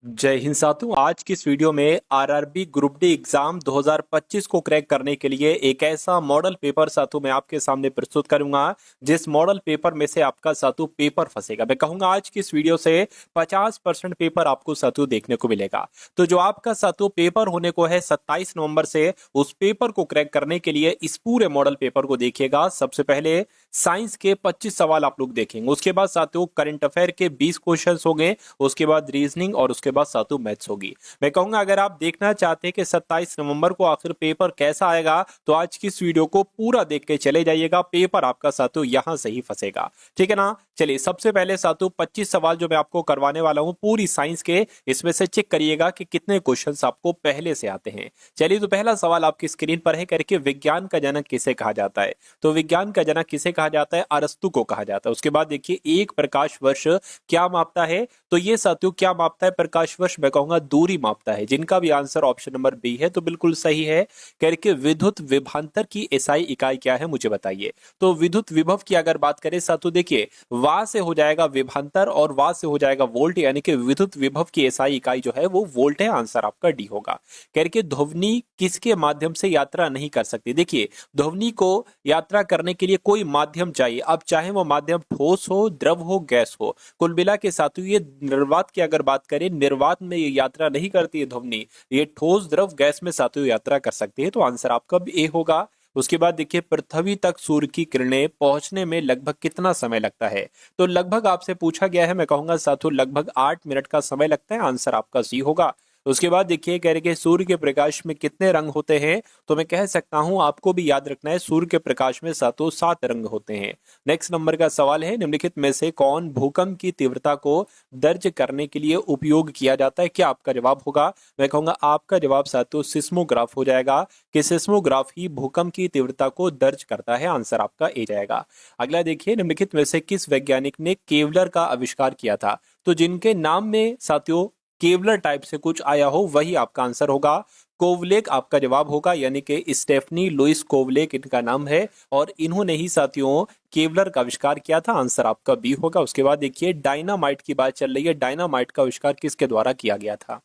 जय हिंद साथियों। आज की इस वीडियो में आरआरबी ग्रुप डी एग्जाम 2025 को क्रैक करने के लिए एक ऐसा मॉडल पेपर साथियों मैं आपके सामने प्रस्तुत करूंगा जिस मॉडल पेपर में से आपका साथियों पेपर फंसेगा। मैं कहूंगा आज की इस वीडियो से 50% पेपर आपको साथियों देखने को मिलेगा। तो जो आपका साथियों पेपर होने को है 27 नवंबर से, उस पेपर को क्रैक करने के लिए इस पूरे मॉडल पेपर को देखिएगा। सबसे पहले साइंस के 25 सवाल आप लोग देखेंगे, उसके बाद साथियों करंट अफेयर के 20 क्वेश्चन होंगे, उसके बाद रीजनिंग और उसके बाद सातों मैथ्स होगी। मैं कहूंगा अगर आप देखना चाहते हैं कि 27 नवंबर को आखिर पेपर कैसा आएगा तो आज की इस वीडियो को पूरा देख के चले जाइएगा। पेपर आपका साथियों यहां से ही फंसेगा, ठीक है ना। चलिए सबसे पहले साथियों 25 सवाल जो मैं आपको करवाने वाला हूं पूरी साइंस के, इसमें से चेक करिएगा कि कितने क्वेश्चंस आपको पहले से आते हैं। चलिए तो पहला सवाल आपकी स्क्रीन पर है, करके विज्ञान का जनक किसे कहा जाता है। तो विज्ञान का जनक किसे कहा जाता है, अरस्तु को कहा जाता है। उसके बाद देखिए एक प्रकाश वर्ष क्या मापता है, तो ये साथियों क्या मापता है, प्रकाश वर्ष मैं कहूंगा दूरी मापता है। जिनका भी आंसर ऑप्शन नंबर बी है तो बिल्कुल सही है। करके विद्युत विभवांतर की एसआई इकाई क्या है मुझे बताइए। तो विद्युत विभव की अगर बात करें साथियों देखिए वा से हो जाएगा विभवांतर और वा से हो जाएगा वोल्ट, यानी कि विद्युत विभव की एसआई इकाई जो है वो वोल्ट है। आंसर आपका डी होगा। करके ध्वनि किसके माध्यम से यात्रा नहीं कर सकती। देखिए ध्वनि को यात्रा करने के लिए कोई माध्यम चाहिए, अब चाहे वो माध्यम ठोस हो, द्रव हो, गैस हो। कुल मिला के साथियों ये निर्वात की अगर बात करें, निर्वात में ये यात्रा नहीं करती है ध्वनि, ये ठोस द्रव गैस में साथियों यात्रा कर सकती है। तो आंसर आपका ए होगा। उसके बाद देखिए पृथ्वी तक सूर्य की किरणें पहुंचने में लगभग कितना समय लगता है। तो लगभग आपसे पूछा गया है, मैं कहूंगा साथियों लगभग 8 मिनट का समय लगता है। आंसर आपका सी होगा। उसके बाद देखिए कह रहे कि सूर्य के प्रकाश में कितने रंग होते हैं, तो मैं कह सकता हूं आपको भी याद रखना है सूर्य के प्रकाश में सातों 7 रंग होते हैं। नेक्स्ट नंबर का सवाल है, निम्नलिखित में से कौन भूकंप की तीव्रता को दर्ज करने के लिए उपयोग किया जाता है। क्या आपका जवाब होगा, मैं कहूंगा आपका जवाब साथियों सिस्मोग्राफ हो जाएगा कि सिस्मोग्राफ ही भूकंप की तीव्रता को दर्ज करता है। आंसर आपका ए जाएगा। अगला देखिए निम्नलिखित में से किस वैज्ञानिक ने केवलर का आविष्कार किया था। तो जिनके नाम में साथियों केवलर टाइप से कुछ आया हो वही आपका आंसर होगा। कोवलेक आपका जवाब होगा, यानी कि स्टेफनी लुइस कोवलेक इनका नाम है और इन्होंने ही साथियों केवलर का आविष्कार किया था। आंसर आपका बी होगा। उसके बाद देखिए डायनामाइट की बात चल रही है, डायनामाइट का आविष्कार किसके द्वारा किया गया था।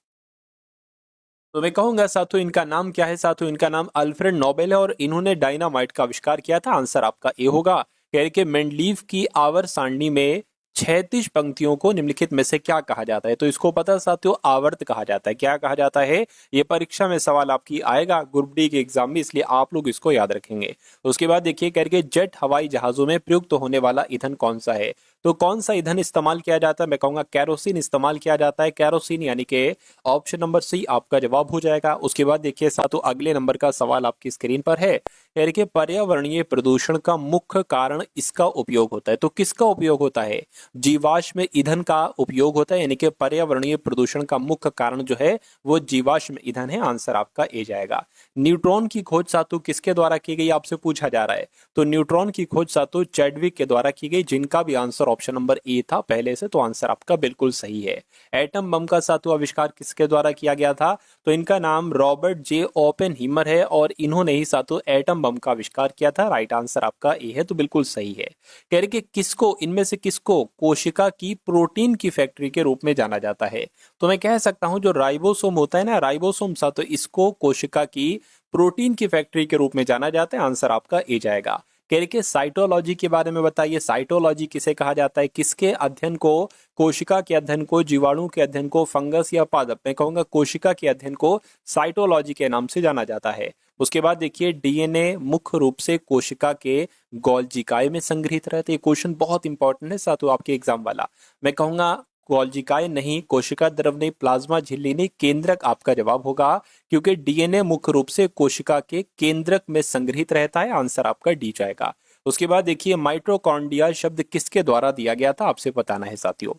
तो मैं कहूंगा साथियों इनका नाम क्या है, साथियों इनका नाम अल्फ्रेड नोबेल है और इन्होंने डायनामाइट का आविष्कार किया था। आंसर आपका ए होगा। कह रहे कि मेंडलीव की आवर सारणी में 36 पंक्तियों को निम्नलिखित में से क्या कहा जाता है। तो इसको पता साथियों आवर्त कहा जाता है। क्या कहा जाता है, ये परीक्षा में सवाल आपकी आएगा ग्रुप डी के एग्जाम में, इसलिए आप लोग इसको याद रखेंगे। उसके बाद देखिए करके जेट हवाई जहाजों में प्रयुक्त होने वाला ईंधन कौन सा है। तो कौन सा ईंधन इस्तेमाल किया जाता है, मैं कहूंगा कैरोसिन इस्तेमाल किया जाता है। कैरोसिन यानी कि ऑप्शन नंबर सी आपका जवाब हो जाएगा। उसके बाद देखिए साथियों अगले नंबर का सवाल आपकी स्क्रीन पर है, यानी कि पर्यावरणीय प्रदूषण का मुख्य कारण इसका उपयोग होता है। तो किसका उपयोग होता है, जीवाश्म ईंधन का उपयोग होता है, यानी कि पर्यावरणीय प्रदूषण का मुख्य कारण जो है वो जीवाश्म ईंधन है। आंसर आपका ए जाएगा। न्यूट्रॉन की खोज सातु किसके द्वारा की गई आपसे पूछा जा रहा है। तो न्यूट्रॉन की खोज सातु चैडविक के द्वारा की गई, जिनका भी आंसर ऑप्शन नंबर ए था पहले से, तो आंसर आपका बिल्कुल सही है। एटम बम का सातु आविष्कार किसके द्वारा किया गया था। तो इनका नाम रॉबर्ट जे ओपेनहीमर है और इन्होंने ही सातु एटम बम का आविष्कार किया था। राइट आंसर आपका ए है, तो बिल्कुल सही है। कह रहे कि किसको, इनमें से किसको कोशिका की प्रोटीन की फैक्ट्री के रूप में जाना जाता है। तो मैं कह सकता हूं जो राइबोसोम होता है ना, राइबोसोम सा, तो इसको कोशिका की प्रोटीन की फैक्ट्री के रूप में जाना जाता है। आंसर आपका ए जाएगा। कह रहे कि साइटोलॉजी के बारे में बताइए, साइटोलॉजी किसे कहा जाता है, किसके अध्ययन को, कोशिका के अध्ययन को, जीवाणु के अध्ययन को, फंगस या पादप, मैं कहूंगा कोशिका के अध्ययन को साइटोलॉजी के नाम से जाना जाता है। उसके बाद देखिए डीएनए मुख्य रूप से कोशिका के गोल्जिकाए में संग्रहित रहते हैं। क्वेश्चन बहुत इंपॉर्टेंट है साथियों आपके एग्जाम वाला। मैं कहूंगा गोल्जिकाए नहीं, कोशिका द्रव नहीं, प्लाज्मा झिल्ली नहीं, केंद्रक आपका जवाब होगा, क्योंकि डीएनए मुख्य रूप से कोशिका के केंद्रक में संग्रहित रहता है। आंसर आपका डी जाएगा। उसके बाद देखिए माइटोकॉन्ड्रिया शब्द किसके द्वारा दिया गया था, आपसे बताना है साथियों।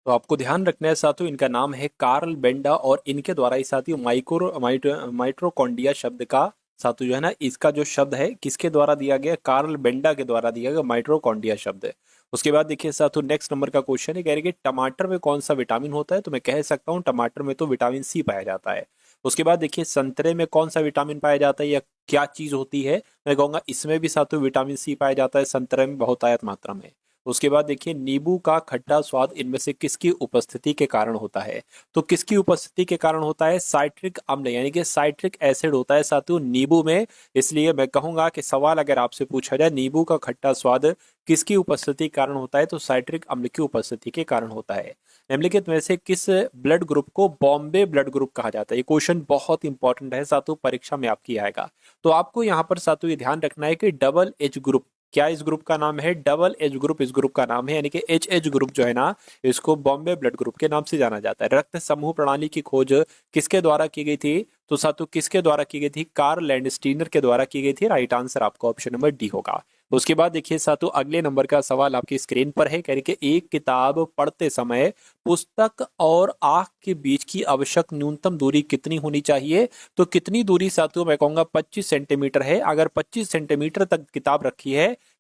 तो आपको ध्यान रखना है साथियों इनका नाम है कार्ल बेंडा और इनके द्वारा ही साथियों माइट्रोकॉन्ड्रिया शब्द का साथियों जो है ना, इसका जो शब्द है किसके द्वारा दिया गया, कार्ल बेंडा के द्वारा दिया गया माइट्रोकॉन्ड्रिया शब्द। उसके बाद देखिए साथियों नेक्स्ट नंबर का क्वेश्चन है, कह रहे कि टमाटर में कौन सा विटामिन होता है। तो मैं कह सकता हूँ टमाटर में तो विटामिन सी पाया जाता है। उसके बाद देखिए संतरे में कौन सा विटामिन पाया जाता है या क्या चीज होती है, मैं कहूंगा इसमें भी साथियों विटामिन सी पाया जाता है, संतरे में बहुतायत मात्रा में। उसके बाद देखिए नींबू का खट्टा स्वाद इनमें से किसकी उपस्थिति के कारण होता है? तो किसकी उपस्थिति के कारण होता है? साइट्रिक अम्ल यानी कि साइट्रिक एसिड होता है साथियों नींबू में। इसलिए मैं कहूंगा कि सवाल अगर आपसे पूछा जाए नींबू का खट्टा स्वाद किसकी उपस्थिति के कारण होता है, तो साइट्रिक अम्ल की उपस्थिति के कारण होता है। निम्नलिखित में से किस ब्लड ग्रुप को बॉम्बे ब्लड ग्रुप कहा जाता है? ये क्वेश्चन बहुत इंपॉर्टेंट है साथियों, परीक्षा में आपकी आएगा। तो आपको यहाँ पर साथियों ये ध्यान रखना है कि डबल एच ग्रुप, क्या इस ग्रुप का नाम है? डबल एच ग्रुप इस ग्रुप का नाम है, यानी कि एच ग्रुप जो है ना, इसको बॉम्बे ब्लड ग्रुप के नाम से जाना जाता है। रक्त समूह प्रणाली की खोज किसके द्वारा की गई थी? तो साथियों किसके द्वारा की गई थी? कार्ल लैंडस्टीनर के द्वारा की गई थी। राइट आंसर आपका ऑप्शन नंबर डी होगा। उसके बाद देखिए साथियों अगले नंबर का सवाल आपकी स्क्रीन पर है, कह रही कि एक किताब पढ़ते समय पुस्तक और आंख के बीच की आवश्यक न्यूनतम दूरी कितनी होनी चाहिए? तो कितनी दूरी साथियों, मैं कहूंगा 25 सेंटीमीटर है। अगर 25 सेंटीमीटर तक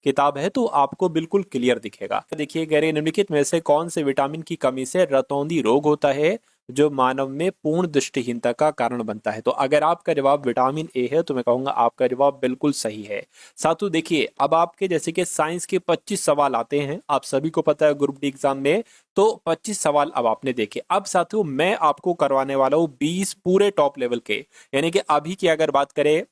किताब है तो आपको बिल्कुल क्लियर दिखेगा। देखिए कह रहे निम्नलिखित में से कौन से विटामिन की कमी से रतौंधी रोग होता है जो मानव में पूर्ण दृष्टिहीनता का कारण बनता है? तो अगर आपका जवाब विटामिन ए है तो मैं कहूंगा आपका जवाब बिल्कुल सही है। साथियों देखिए अब आपके जैसे कि साइंस के 25 सवाल आते हैं, आप सभी को पता है ग्रुप डी एग्जाम में, तो 25 सवाल अब आपने देखे। अब साथियों मैं आपको करवाने वाला हूं 20 पूरे टॉप लेवल के, यानी कि अभी की अगर बात करें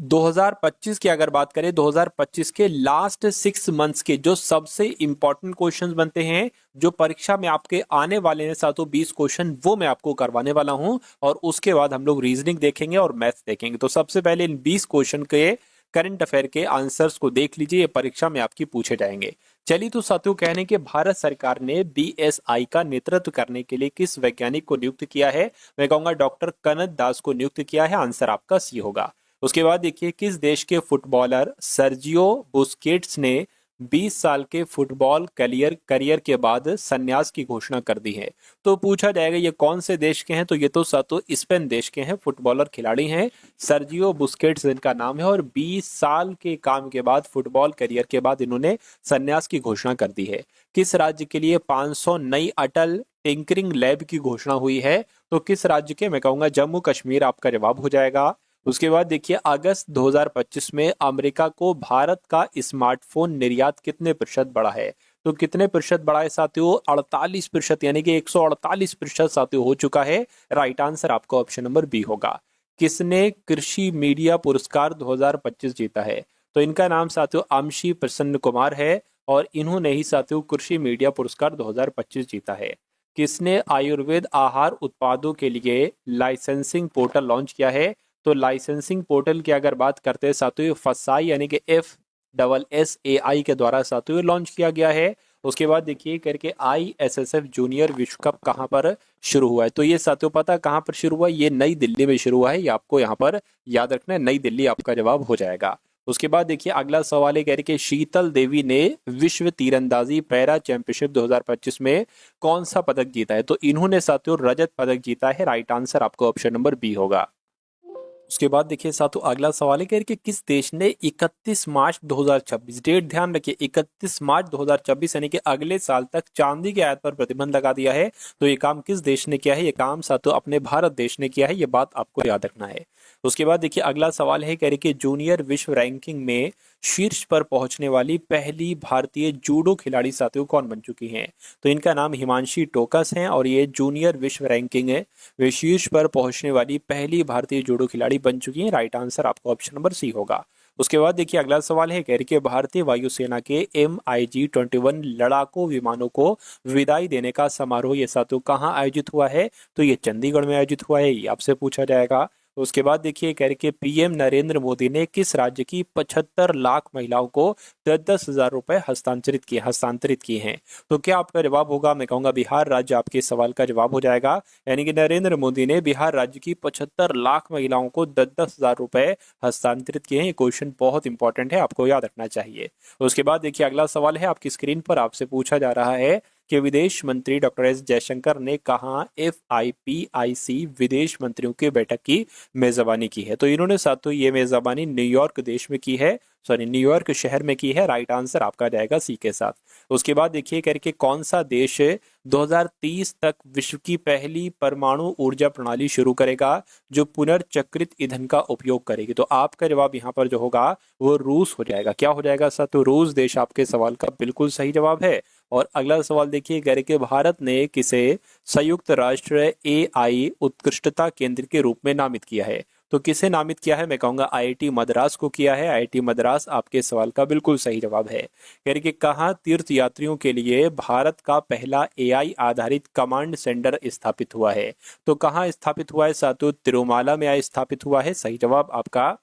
2025 की अगर बात करें 2025 के लास्ट 6 मंथ्स के जो सबसे इंपॉर्टेंट क्वेश्चंस बनते हैं जो परीक्षा में आपके आने वाले हैं साथियों 20 क्वेश्चन, वो मैं आपको करवाने वाला हूं। और उसके बाद हम लोग रीजनिंग देखेंगे और मैथ्स देखेंगे। तो सबसे पहले इन 20 क्वेश्चन के करंट अफेयर के आंसर्स को देख लीजिए, ये परीक्षा में आपकी पूछे जाएंगे। चलिए तो साथियों कहने के भारत सरकार ने बीएसआई का नेतृत्व करने के लिए किस वैज्ञानिक को नियुक्त किया है? मैं कहूंगा डॉक्टर कनक दास को नियुक्त किया है। आंसर आपका सी होगा। उसके बाद देखिए किस देश के फुटबॉलर सर्जियो बुस्केट्स ने 20 साल के फुटबॉल करियर के बाद संन्यास की घोषणा कर दी है? तो पूछा जाएगा ये कौन से देश के हैं, तो ये तो सातों स्पेन देश के हैं, फुटबॉलर खिलाड़ी हैं, सर्जियो बुस्केट्स इनका नाम है। और 20 साल के काम के बाद, फुटबॉल करियर के बाद इन्होंने संन्यास की घोषणा कर दी है। किस राज्य के लिए 500 नई अटल टिंकरिंग लैब की घोषणा हुई है? तो किस राज्य के? मैं कहूंगा जम्मू कश्मीर आपका जवाब हो जाएगा। उसके बाद देखिए अगस्त 2025 में अमेरिका को भारत का स्मार्टफोन निर्यात कितने प्रतिशत बढ़ा है? तो कितने प्रतिशत बढ़ा है साथियों? 48%, यानी कि 148% साथियों हो चुका है। राइट आंसर आपका ऑप्शन नंबर बी होगा। किसने कृषि मीडिया पुरस्कार 2025 जीता है? तो इनका नाम साथियों अमशी प्रसन्न कुमार है और इन्होंने ही साथियों कृषि मीडिया पुरस्कार 2025 जीता है। किसने आयुर्वेद आहार उत्पादों के लिए लाइसेंसिंग पोर्टल लॉन्च किया है? तो लाइसेंसिंग पोर्टल की अगर बात करते हैं साथियों फसाई यानी कि FSSAI के द्वारा साथियों लॉन्च किया गया है। उसके बाद देखिए करके ISSF जूनियर विश्व कप कहां पर शुरू हुआ है? तो ये साथियों पता कहां पर शुरू हुआ है? ये नई दिल्ली में शुरू हुआ है, ये आपको यहाँ पर याद रखना है, नई दिल्ली आपका जवाब हो जाएगा। उसके बाद देखिए अगला सवाल है, कह रही कि शीतल देवी ने विश्व तीरंदाजी पैरा चैंपियनशिप 2025 में कौन सा पदक जीता है? तो इन्होंने साथियों रजत पदक जीता है। राइट आंसर आपको ऑप्शन नंबर बी होगा। उसके बाद देखिए साथियों अगला सवाल है कि किस देश ने 31 मार्च 2026, डेट ध्यान रखिए 31 मार्च 2026 यानी कि अगले साल तक चांदी के आयात पर प्रतिबंध लगा दिया है? तो ये काम किस देश ने किया है? ये काम साथियों अपने भारत देश ने किया है, ये बात आपको याद रखना है। उसके बाद देखिए अगला सवाल है, कह रही कि जूनियर विश्व रैंकिंग में शीर्ष पर पहुंचने वाली पहली भारतीय जूडो खिलाड़ी साथियों कौन बन चुकी हैं? तो इनका नाम हिमांशी टोकस हैं और ये जूनियर विश्व रैंकिंग है, वे शीर्ष पर पहुंचने वाली पहली भारतीय जूडो खिलाड़ी बन चुकी हैं। राइट आंसर आपका ऑप्शन नंबर सी होगा। उसके बाद देखिए अगला सवाल है, कह रही कि भारतीय वायुसेना के MiG-21 लड़ाकू विमानों को विदाई देने का समारोह ये साथियों कहाँ आयोजित हुआ है? तो ये चंडीगढ़ में आयोजित हुआ है, ये आपसे पूछा जाएगा। उसके बाद देखिए कह रही कि PM नरेंद्र मोदी ने किस राज्य की 75 लाख महिलाओं को 10-10 हजार रुपए हस्तांतरित किए हैं? तो क्या आपका जवाब होगा? मैं कहूंगा बिहार राज्य आपके सवाल का जवाब हो जाएगा, यानी कि नरेंद्र मोदी ने बिहार राज्य की 75 लाख महिलाओं को 10-10 हजार रुपए हस्तांतरित किए हैं। ये क्वेश्चन बहुत इंपॉर्टेंट है, आपको याद रखना चाहिए। उसके बाद देखिए अगला सवाल है आपकी स्क्रीन पर, आपसे पूछा जा रहा है कि विदेश मंत्री डॉक्टर एस जयशंकर ने कहा FIPIC विदेश मंत्रियों की बैठक की मेजबानी की है। तो इन्होंने साथियों ये मेजबानी न्यूयॉर्क देश में की है, सॉरी न्यूयॉर्क शहर में की है। राइट आंसर आपका जाएगा सी के साथ। उसके बाद देखिए करके कौन सा देश 2030 तक विश्व की पहली परमाणु ऊर्जा प्रणाली शुरू करेगा जो पुनर्चक्रित ईंधन का उपयोग करेगी। तो आपका जवाब यहाँ पर जो होगा वो रूस हो जाएगा। क्या हो जाएगा साथियों? रूस देश आपके सवाल का बिल्कुल सही जवाब है। और अगला सवाल देखिए करके भारत ने किसे संयुक्त राष्ट्र AI उत्कृष्टता केंद्र के रूप में नामित किया है? तो किसे नामित किया है? मैं कहूंगा IIT मद्रास को किया है। IIT मद्रास आपके सवाल का बिल्कुल सही जवाब है। करके कहा तीर्थ यात्रियों के लिए भारत का पहला AI आधारित कमांड सेंटर स्थापित हुआ है? तो कहाँ स्थापित हुआ है साथियों? तिरुमाला में स्थापित हुआ है। सही जवाब आपका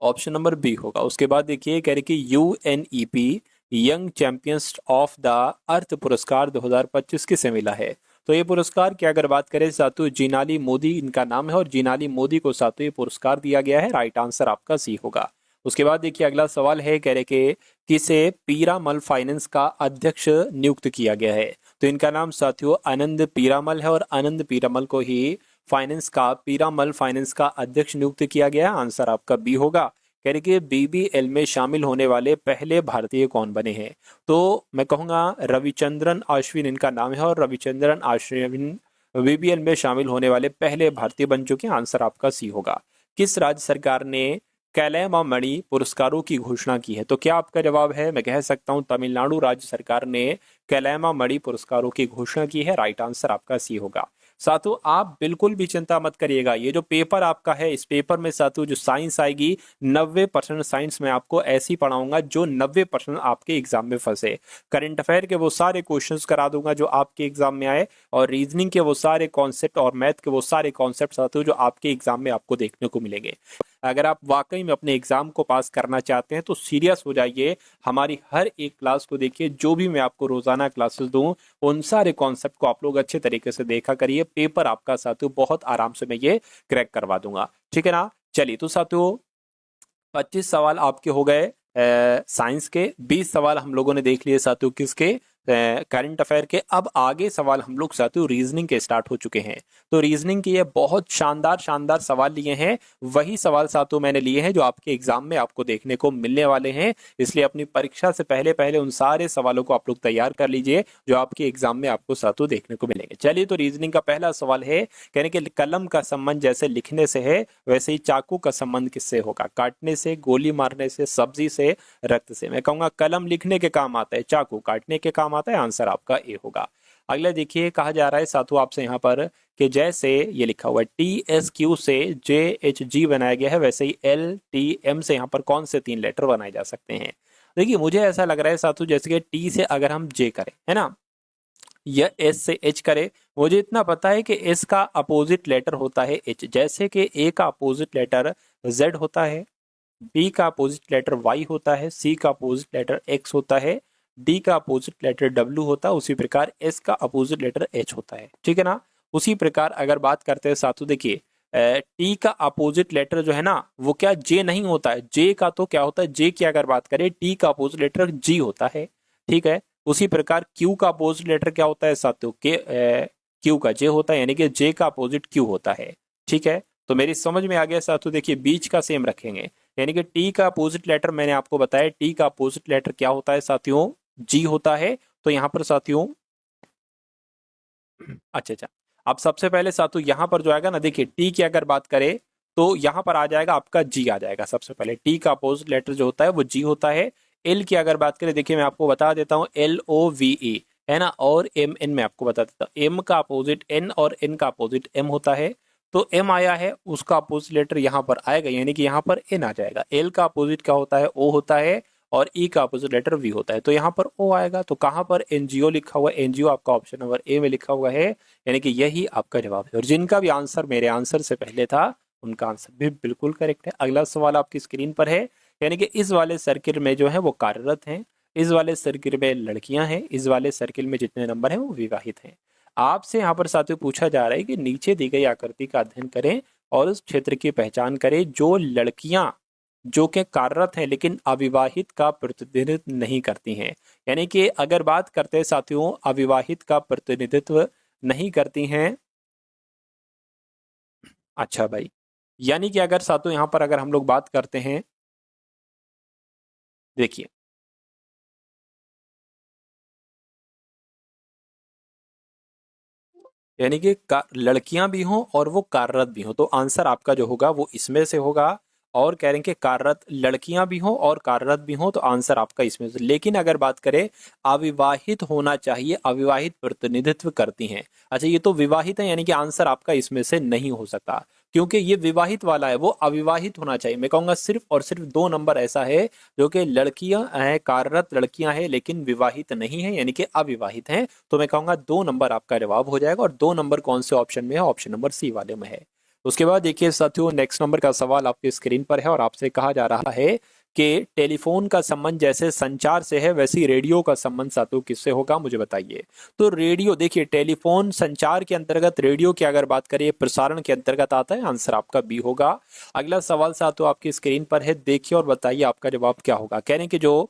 ऑप्शन नंबर बी होगा। उसके बाद देखिए कह रहे कि UNEP young champions of the earth पुरस्कार 2025 किसे मिला है? तो ये पुरस्कार की अगर बात करें साथियों जिनाली मोदी इनका नाम है और जिनाली मोदी को साथियों ये पुरस्कार दिया गया है। राइट आंसर आपका सी होगा। उसके बाद देखिए अगला सवाल है कह रहे कि किसे पीरामल फाइनेंस का अध्यक्ष नियुक्त किया गया है? तो इनका नाम साथियों आनंद पीरामल है और आनंद पीरामल को ही पीरामल फाइनेंस का अध्यक्ष नियुक्त किया गया है। आंसर आपका बी होगा। कह रहे कि BBL में शामिल होने वाले पहले भारतीय कौन बने हैं? तो मैं कहूंगा रविचंद्रन अश्विन इनका नाम है और रविचंद्रन अश्विन BBL में शामिल होने वाले पहले भारतीय बन चुके हैं। आंसर आपका सी होगा। किस राज्य सरकार ने कैलामणि पुरस्कारों की घोषणा की है? तो क्या आपका जवाब है? मैं कह सकता हूं तमिलनाडु राज्य सरकार ने कैलामणि पुरस्कारों की घोषणा की है। राइट आंसर आपका सी होगा। साथियों आप बिल्कुल भी चिंता मत करिएगा, ये जो पेपर आपका है इस पेपर में साथियों जो साइंस आएगी 90% साइंस में आपको ऐसी पढ़ाऊंगा जो 90% आपके एग्जाम में फंसे। करंट अफेयर के वो सारे क्वेश्चंस करा दूंगा जो आपके एग्जाम में आए और रीजनिंग के वो सारे कॉन्सेप्ट और मैथ के वो सारे कॉन्सेप्ट साथियों जो आपके एग्जाम में आपको देखने को मिलेंगे। अगर आप वाकई में अपने एग्जाम को पास करना चाहते हैं तो सीरियस हो जाइए, हमारी हर एक क्लास को देखिए। जो भी मैं आपको रोजाना क्लासेस दूं उन सारे कॉन्सेप्ट को आप लोग अच्छे तरीके से देखा करिए। पेपर आपका साथियों बहुत आराम से मैं ये क्रैक करवा दूंगा, ठीक है ना। चलिए तो साथियों 25 सवाल आपके हो गए साइंस के, 20 सवाल हम लोगों ने देख लिए साथियों किसके करंट अफेयर के। अब आगे सवाल हम लोग साथियों रीजनिंग के स्टार्ट हो चुके हैं। तो रीजनिंग के ये बहुत शानदार सवाल लिए हैं, वही सवाल साथियों मैंने लिए हैं जो आपके एग्जाम में आपको देखने को मिलने वाले हैं। इसलिए अपनी परीक्षा से पहले पहले उन सारे सवालों को आप लोग तैयार कर लीजिए जो आपके एग्जाम में आपको साथियों देखने को मिलेंगे। चलिए तो रीजनिंग का पहला सवाल है, कहने के कलम का संबंध जैसे लिखने से है वैसे ही चाकू का संबंध किससे होगा? काटने से, गोली मारने से, सब्जी से, रक्त से। मैं कहूंगा कलम लिखने के काम आता है, चाकू काटने के काम आता है। आंसर आपका ए होगा। अगला देखिए कहा जा रहा है साथियों आपसे यहाँ पर कि जैसे ये लिखा हुआ है TSQ से JHG बनाया गया है वैसे ही LTM से यहाँ पर कौन से 3 लेटर बनाए जा सकते हैं? देखिए मुझे ऐसा लग रहा है साथियों जैसे कि T से अगर हम J करें है ना या S से H करे, मुझे इतना पता है कि S का अपोजिट लेटर होता है H, जैसे कि A का अपोजिट लेटर Z होता है, B का अपोजिट लेटर Y होता है, C का अपोजिट लेटर X होता है, D का अपोजिट लेटर W होता है, उसी प्रकार S का अपोजिट लेटर H होता है, ठीक है ना। उसी प्रकार अगर बात करते हैं साथियों देखिए T का अपोजिट लेटर जो है ना वो क्या J नहीं होता है, J का तो क्या होता है, J की अगर बात करें T का अपोजिट लेटर G होता है, ठीक है। उसी प्रकार Q का अपोजिट लेटर क्या होता है साथियों Q का J होता है, यानी कि J का अपोजिट Q होता है, ठीक है। तो मेरी समझ में आ गया साथियों। देखिए बीच का सेम रखेंगे, यानी कि T का अपोजिट लेटर मैंने आपको बताया, T का अपोजिट लेटर क्या होता है साथियों? G होता है। तो यहां पर साथियों अच्छा अब सबसे पहले साथियों यहां पर जो आएगा ना देखिए T की अगर बात करें तो यहां पर आ जाएगा आपका G आ जाएगा। सबसे पहले T का अपोजिट लेटर जो होता है वो G होता है। L की अगर बात करें देखिए मैं आपको बता देता हूं LOVE है ना, और MN में आपको बता देता हूं M का अपोजिट N और N का अपोजिट M होता है। तो M आया है उसका अपोजिट लेटर यहाँ पर आएगा, यानी कि यहाँ पर N आ जाएगा। L का अपोजिट क्या होता है? O होता है और E का अपोजिट लेटर V होता है, तो यहाँ पर O आएगा। तो कहाँ पर NGO लिखा हुआ है? NGO आपका ऑप्शन नंबर ए में लिखा हुआ है, यानी कि यही आपका जवाब है। और जिनका भी आंसर मेरे आंसर से पहले था उनका आंसर भी बिल्कुल करेक्ट है। अगला सवाल आपकी स्क्रीन पर है, यानी कि इस वाले सर्किल में जो है वो कार्यरत हैं, इस वाले सर्किल में लड़कियां हैं, इस वाले सर्किल में जितने नंबर हैं वो विवाहित हैं। आपसे यहाँ पर साथियों पूछा जा रहा है कि नीचे दी गई आकृति का अध्ययन करें और उस क्षेत्र की पहचान करें जो लड़कियां जो कि कार्यरत हैं लेकिन अविवाहित का प्रतिनिधित्व नहीं करती हैं। यानी कि अगर बात करते हैं साथियों, अविवाहित का प्रतिनिधित्व नहीं करती हैं। अच्छा भाई, यानी कि अगर साथियों यहाँ पर अगर हम लोग बात करते हैं, देखिए यानी कि लड़कियां भी हों और वो कार्यरत भी हों, तो आंसर आपका जो होगा वो इसमें से होगा। और कह रहे हैं कि कार्यरत लड़कियां भी हों और कार्यरत भी हों, तो आंसर आपका इसमें से। लेकिन अगर बात करें अविवाहित होना चाहिए, अविवाहित प्रतिनिधित्व करती हैं। अच्छा, ये तो विवाहित है, यानी कि आंसर आपका इसमें से नहीं हो सकता, क्योंकि ये विवाहित वाला है, वो अविवाहित होना चाहिए। मैं कहूंगा सिर्फ और सिर्फ 2 नंबर ऐसा है जो कि लड़कियां हैं, कार्यरत लड़कियां हैं लेकिन विवाहित नहीं है, यानी कि अविवाहित हैं। तो मैं कहूंगा 2 नंबर आपका जवाब हो जाएगा। और 2 नंबर कौन से ऑप्शन में है? ऑप्शन नंबर सी वाले में है। उसके बाद देखिए साथियों, नेक्स्ट नंबर का सवाल आपके स्क्रीन पर है और आपसे कहा जा रहा है कि टेलीफोन का संबंध जैसे संचार से है, वैसे ही रेडियो का संबंध साथियों किससे होगा, मुझे बताइए। तो रेडियो, देखिए टेलीफोन संचार के अंतर्गत, रेडियो की अगर बात करें प्रसारण के अंतर्गत आता है, आंसर आपका बी होगा। अगला सवाल साथियों आपकी स्क्रीन पर है, देखिए और बताइए आपका जवाब क्या होगा। कह रहे हैं कि जो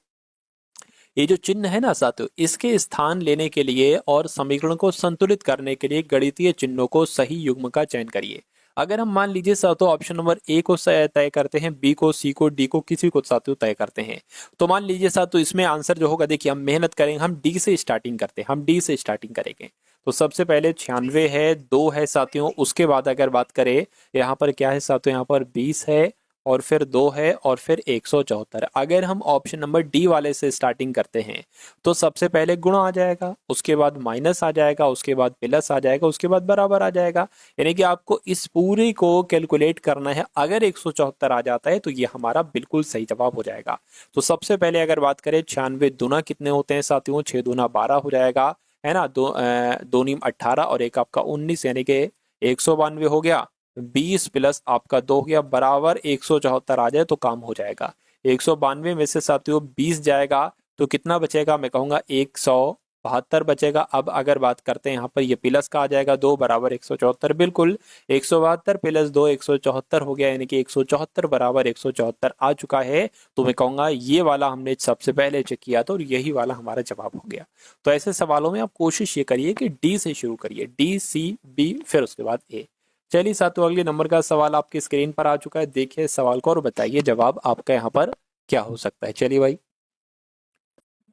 ये जो चिन्ह है ना साथियों, इसके स्थान लेने के लिए और समीकरण को संतुलित करने के लिए गणितीय चिन्हों को सही युग्म का चयन करिए। अगर हम मान लीजिए साथियों ऑप्शन नंबर ए को तय करते हैं, बी को, सी को, डी को, किसी को साथियों तय करते हैं, तो मान लीजिए साथियों इसमें आंसर जो होगा, देखिए हम मेहनत करेंगे, हम डी से स्टार्टिंग करते हैं, हम डी से स्टार्टिंग करेंगे। तो सबसे पहले 96 है, 2 है साथियों, उसके बाद अगर बात करें यहाँ पर क्या है साथियों, यहाँ पर 20 है, और फिर 2 है, और फिर 174। अगर हम ऑप्शन नंबर डी वाले से स्टार्टिंग करते हैं तो सबसे पहले गुणा आ जाएगा, उसके बाद माइनस आ जाएगा, उसके बाद प्लस आ जाएगा, उसके बाद बराबर आ जाएगा। यानी कि आपको इस पूरी को कैलकुलेट करना है। अगर 174 आ जाता है तो ये हमारा बिल्कुल सही जवाब हो जाएगा। तो सबसे पहले अगर बात करें 96 दूना कितने होते हैं साथियों, 6 दूना 12 हो जाएगा, है ना। दो नीम 18 और एक आपका 19, यानी कि 192 हो गया। 20 प्लस आपका 2 हो गया, बराबर 174 आ जाए तो काम हो जाएगा। 192 में से साथियों 20 जाएगा तो कितना बचेगा, मैं कहूंगा 172 बचेगा। अब अगर बात करते हैं यहाँ पर ये प्लस का आ जाएगा, 2 बराबर 174, बिल्कुल 172 प्लस 2 174 हो गया, यानी कि 174 बराबर 174 आ चुका है। तो मैं कहूंगा ये वाला हमने सबसे पहले चेक किया था और यही वाला हमारा जवाब हो गया। तो ऐसे सवालों में आप कोशिश ये करिए कि डी से शुरू करिए, डी, सी, बी, फिर उसके बाद ए। चलिए साथियों, अगले नंबर का सवाल आपकी स्क्रीन पर आ चुका है, देखिए सवाल को और बताइए जवाब आपका यहाँ पर क्या हो सकता है। चलिए भाई,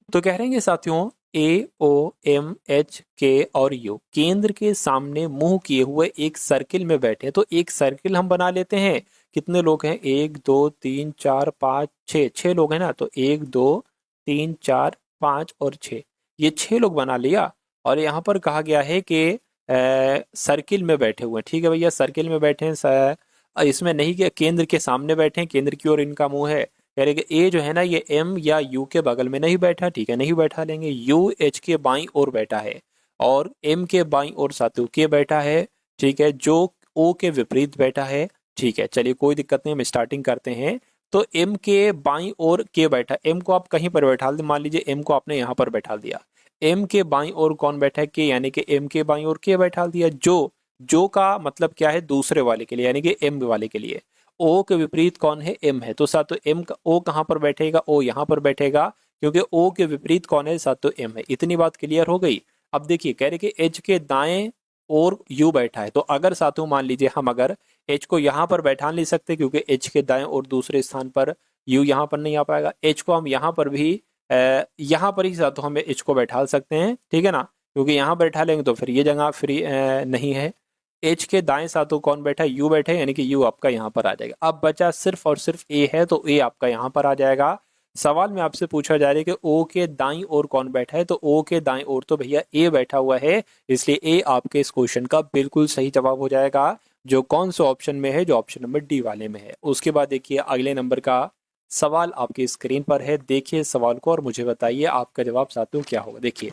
तो कह रहे हैं साथियों ए, ओ, एम, एच, के और यू केंद्र के सामने मुंह किए हुए एक सर्किल में बैठे। तो एक सर्किल हम बना लेते हैं। कितने लोग हैं, 1 2 3 4 5 6, 6 लोग हैं ना। तो 1 2 3 4 5 और 6, ये 6 लोग बना लिया। और यहाँ पर कहा गया है कि सर्किल में बैठे हुए हैं। ठीक है भैया, सर्किल में बैठे हैं, इसमें नहीं कि केंद्र के सामने बैठे हैं, केंद्र की ओर इनका मुंह है। कह रहे कि ए जो है ना, ये एम या यू के बगल में नहीं बैठा, ठीक है, नहीं बैठा लेंगे। यू एच के बाईं ओर बैठा है और एम के बाईं ओर साथियों के बैठा है, ठीक है, जो ओ के विपरीत बैठा है। ठीक है, चलिए कोई दिक्कत नहीं, हम स्टार्टिंग करते हैं। तो एम के बाईं ओर के बैठा, एम को आप कहीं पर बैठा दे, मान लीजिए एम को आपने यहाँ पर बैठा दिया। एम के बाईं ओर कौन बैठा है, के, यानी कि एम के बाईं ओर के बैठा दिया। जो का मतलब क्या है, दूसरे वाले के लिए, यानी कि एम वाले के लिए। ओ के विपरीत कौन है, एम है, तो साथ तो एम का ओ कहां पर बैठेगा, ओ यहां पर बैठेगा, क्योंकि ओ के विपरीत कौन है, साथ तो एम है। इतनी बात क्लियर हो गई। अब देखिए कह रहे कि एच के दाएं और यू बैठा है। तो अगर साथियों मान लीजिए हम अगर एच को यहां पर बैठा नहीं सकते, क्योंकि एच के दाएं और दूसरे स्थान पर यू यहां पर नहीं आ पाएगा। एच को हम यहां पर भी यहां पर ही साथियों हम एच को बैठा सकते हैं, ठीक है ना, क्योंकि यहां बैठा लेंगे तो फिर ये जगह फ्री नहीं है। एच के दाएं साथों कौन बैठा है, यू बैठे, यानी कि यू आपका यहाँ पर आ जाएगा। अब बचा सिर्फ और सिर्फ ए है, तो ए आपका यहाँ पर आ जाएगा। सवाल में आपसे पूछा जा रहा है कि ओ के दाईं ओर कौन बैठा है, तो ओ के दाईं ओर तो भैया ए बैठा हुआ है, इसलिए ए आपके इस क्वेश्चन का बिल्कुल सही जवाब हो जाएगा, जो कौन से ऑप्शन में है, जो ऑप्शन नंबर डी वाले में है। उसके बाद देखिए अगले नंबर का सवाल आपकी स्क्रीन पर है, देखिए सवाल को और मुझे बताइए आपका जवाब साथियों क्या होगा। देखिए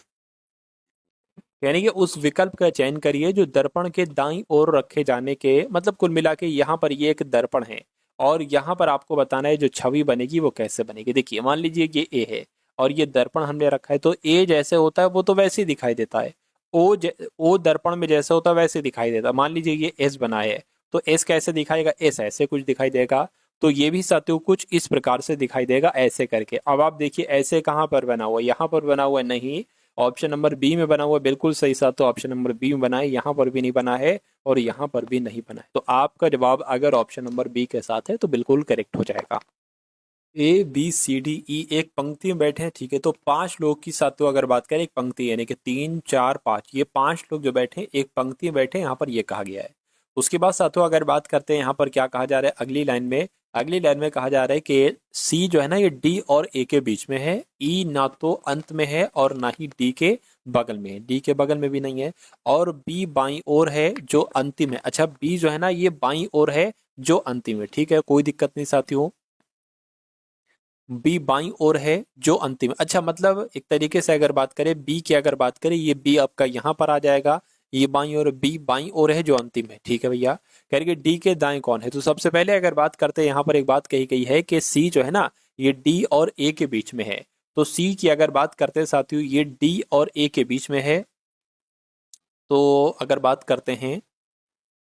यानी कि उस विकल्प का चयन करिए जो दर्पण के दाईं ओर रखे जाने के, मतलब कुल मिला के यहाँ पर ये एक दर्पण है और यहाँ पर आपको बताना है जो छवि बनेगी वो कैसे बनेगी। देखिए मान लीजिए ये ए है और ये दर्पण हमने रखा है, तो ए जैसे होता है वो तो वैसे ही दिखाई देता है। ओ दर्पण में जैसे होता है वैसे दिखाई देता है। मान लीजिए ये एस बना है, तो एस कैसे दिखाएगा, एस ऐसे कुछ दिखाई देगा। तो ये भी साथियों कुछ इस प्रकार से दिखाई देगा ऐसे करके। अब आप देखिए ऐसे कहाँ पर बना हुआ है, यहाँ पर बना हुआ है नहीं, ऑप्शन नंबर बी में बना हुआ है, बिल्कुल सही साथियों, ऑप्शन नंबर बी में बना है, यहाँ पर भी नहीं बना है और यहाँ पर भी नहीं बना है। तो आपका जवाब अगर ऑप्शन नंबर बी के साथ है तो बिल्कुल करेक्ट हो जाएगा। A B C D E एक पंक्ति में बैठे हैं, ठीक है। तो 5 लोग की साथियों अगर बात करें, एक पंक्ति यानी कि 3 4 5, ये 5 लोग जो बैठे हैं एक पंक्ति में बैठे हैं, यहाँ पर ये कहा गया है। उसके बाद साथियों अगर बात करते हैं यहाँ पर क्या कहा जा रहा है अगली लाइन में, अगली लाइन में कहा जा रहा है कि सी जो है ना ये डी और ए के बीच में है, ई ना तो अंत में है और ना ही डी के बगल में है, डी के बगल में भी नहीं है, और बी बाईं ओर है जो अंतिम है। अच्छा बी जो है ना ये बाईं ओर है जो अंतिम है, ठीक है, कोई दिक्कत नहीं साथियों, बी बाईं ओर है जो अंतिम है। अच्छा मतलब एक तरीके से अगर बात करें बी की अगर बात करें, ये बी आपका यहाँ पर आ जाएगा, ये बाईं ओर, बी बाईं ओर है जो अंतिम है, ठीक है भैया। कह रहे डी के दाएं कौन है, तो सबसे पहले अगर बात करते हैं यहाँ पर एक बात कही गई है कि सी जो है ना ये डी और ए के बीच में है। तो सी की अगर बात करते हैं साथियों ये डी और ए के बीच में है। तो अगर बात करते हैं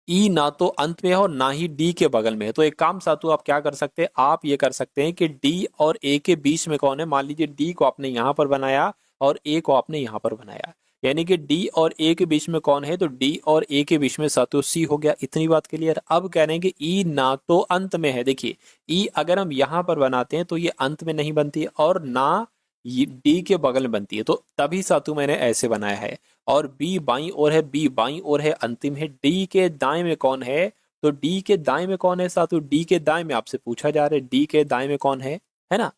ई ना तो अंत में है और ना ही डी के बगल में है। तो एक काम साथियों आप क्या कर सकते हैं, आप ये कर सकते हैं कि डी और ए के बीच में कौन है, मान लीजिए डी को आपने यहाँ पर बनाया और ए को आपने यहाँ पर बनाया, यानी कि डी और ए के बीच में कौन है, तो डी और ए के बीच में साथियों सी हो गया। इतनी बात क्लियर। अब कह रहे हैं कि ई ना तो अंत में है, देखिए ई अगर हम यहाँ पर बनाते हैं तो ये अंत में नहीं बनती है और ना ये डी के बगल में बनती है, तो तभी साथियों मैंने ऐसे बनाया है। और बी बाईं ओर है, बी बाईं ओर है, अंतिम है। डी के दाएं में कौन है, तो डी के दाएं में कौन है साथियों, डी के दाएं में आपसे पूछा जा रहा है डी के दाएं में कौन है ना।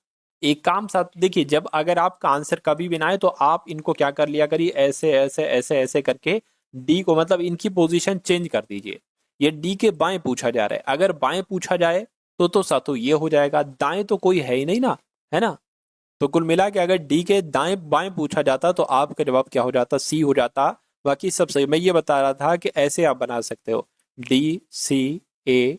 एक काम साथ देखिए, जब अगर आपका आंसर कभी भी ना आए तो आप इनको क्या कर लिया करिए, ऐसे ऐसे ऐसे ऐसे करके डी को मतलब इनकी पोजीशन चेंज कर दीजिए। ये डी के बाएं पूछा जा रहा है, अगर बाएं पूछा जाए तो साथियों ये हो जाएगा, दाएं तो कोई है ही नहीं ना, है ना। तो कुल मिला के अगर डी के दाएं बाएं पूछा जाता तो आपका जवाब क्या हो जाता, सी हो जाता। बाकी सब सही। मैं ये बता रहा था कि ऐसे आप बना सकते हो डी सी ए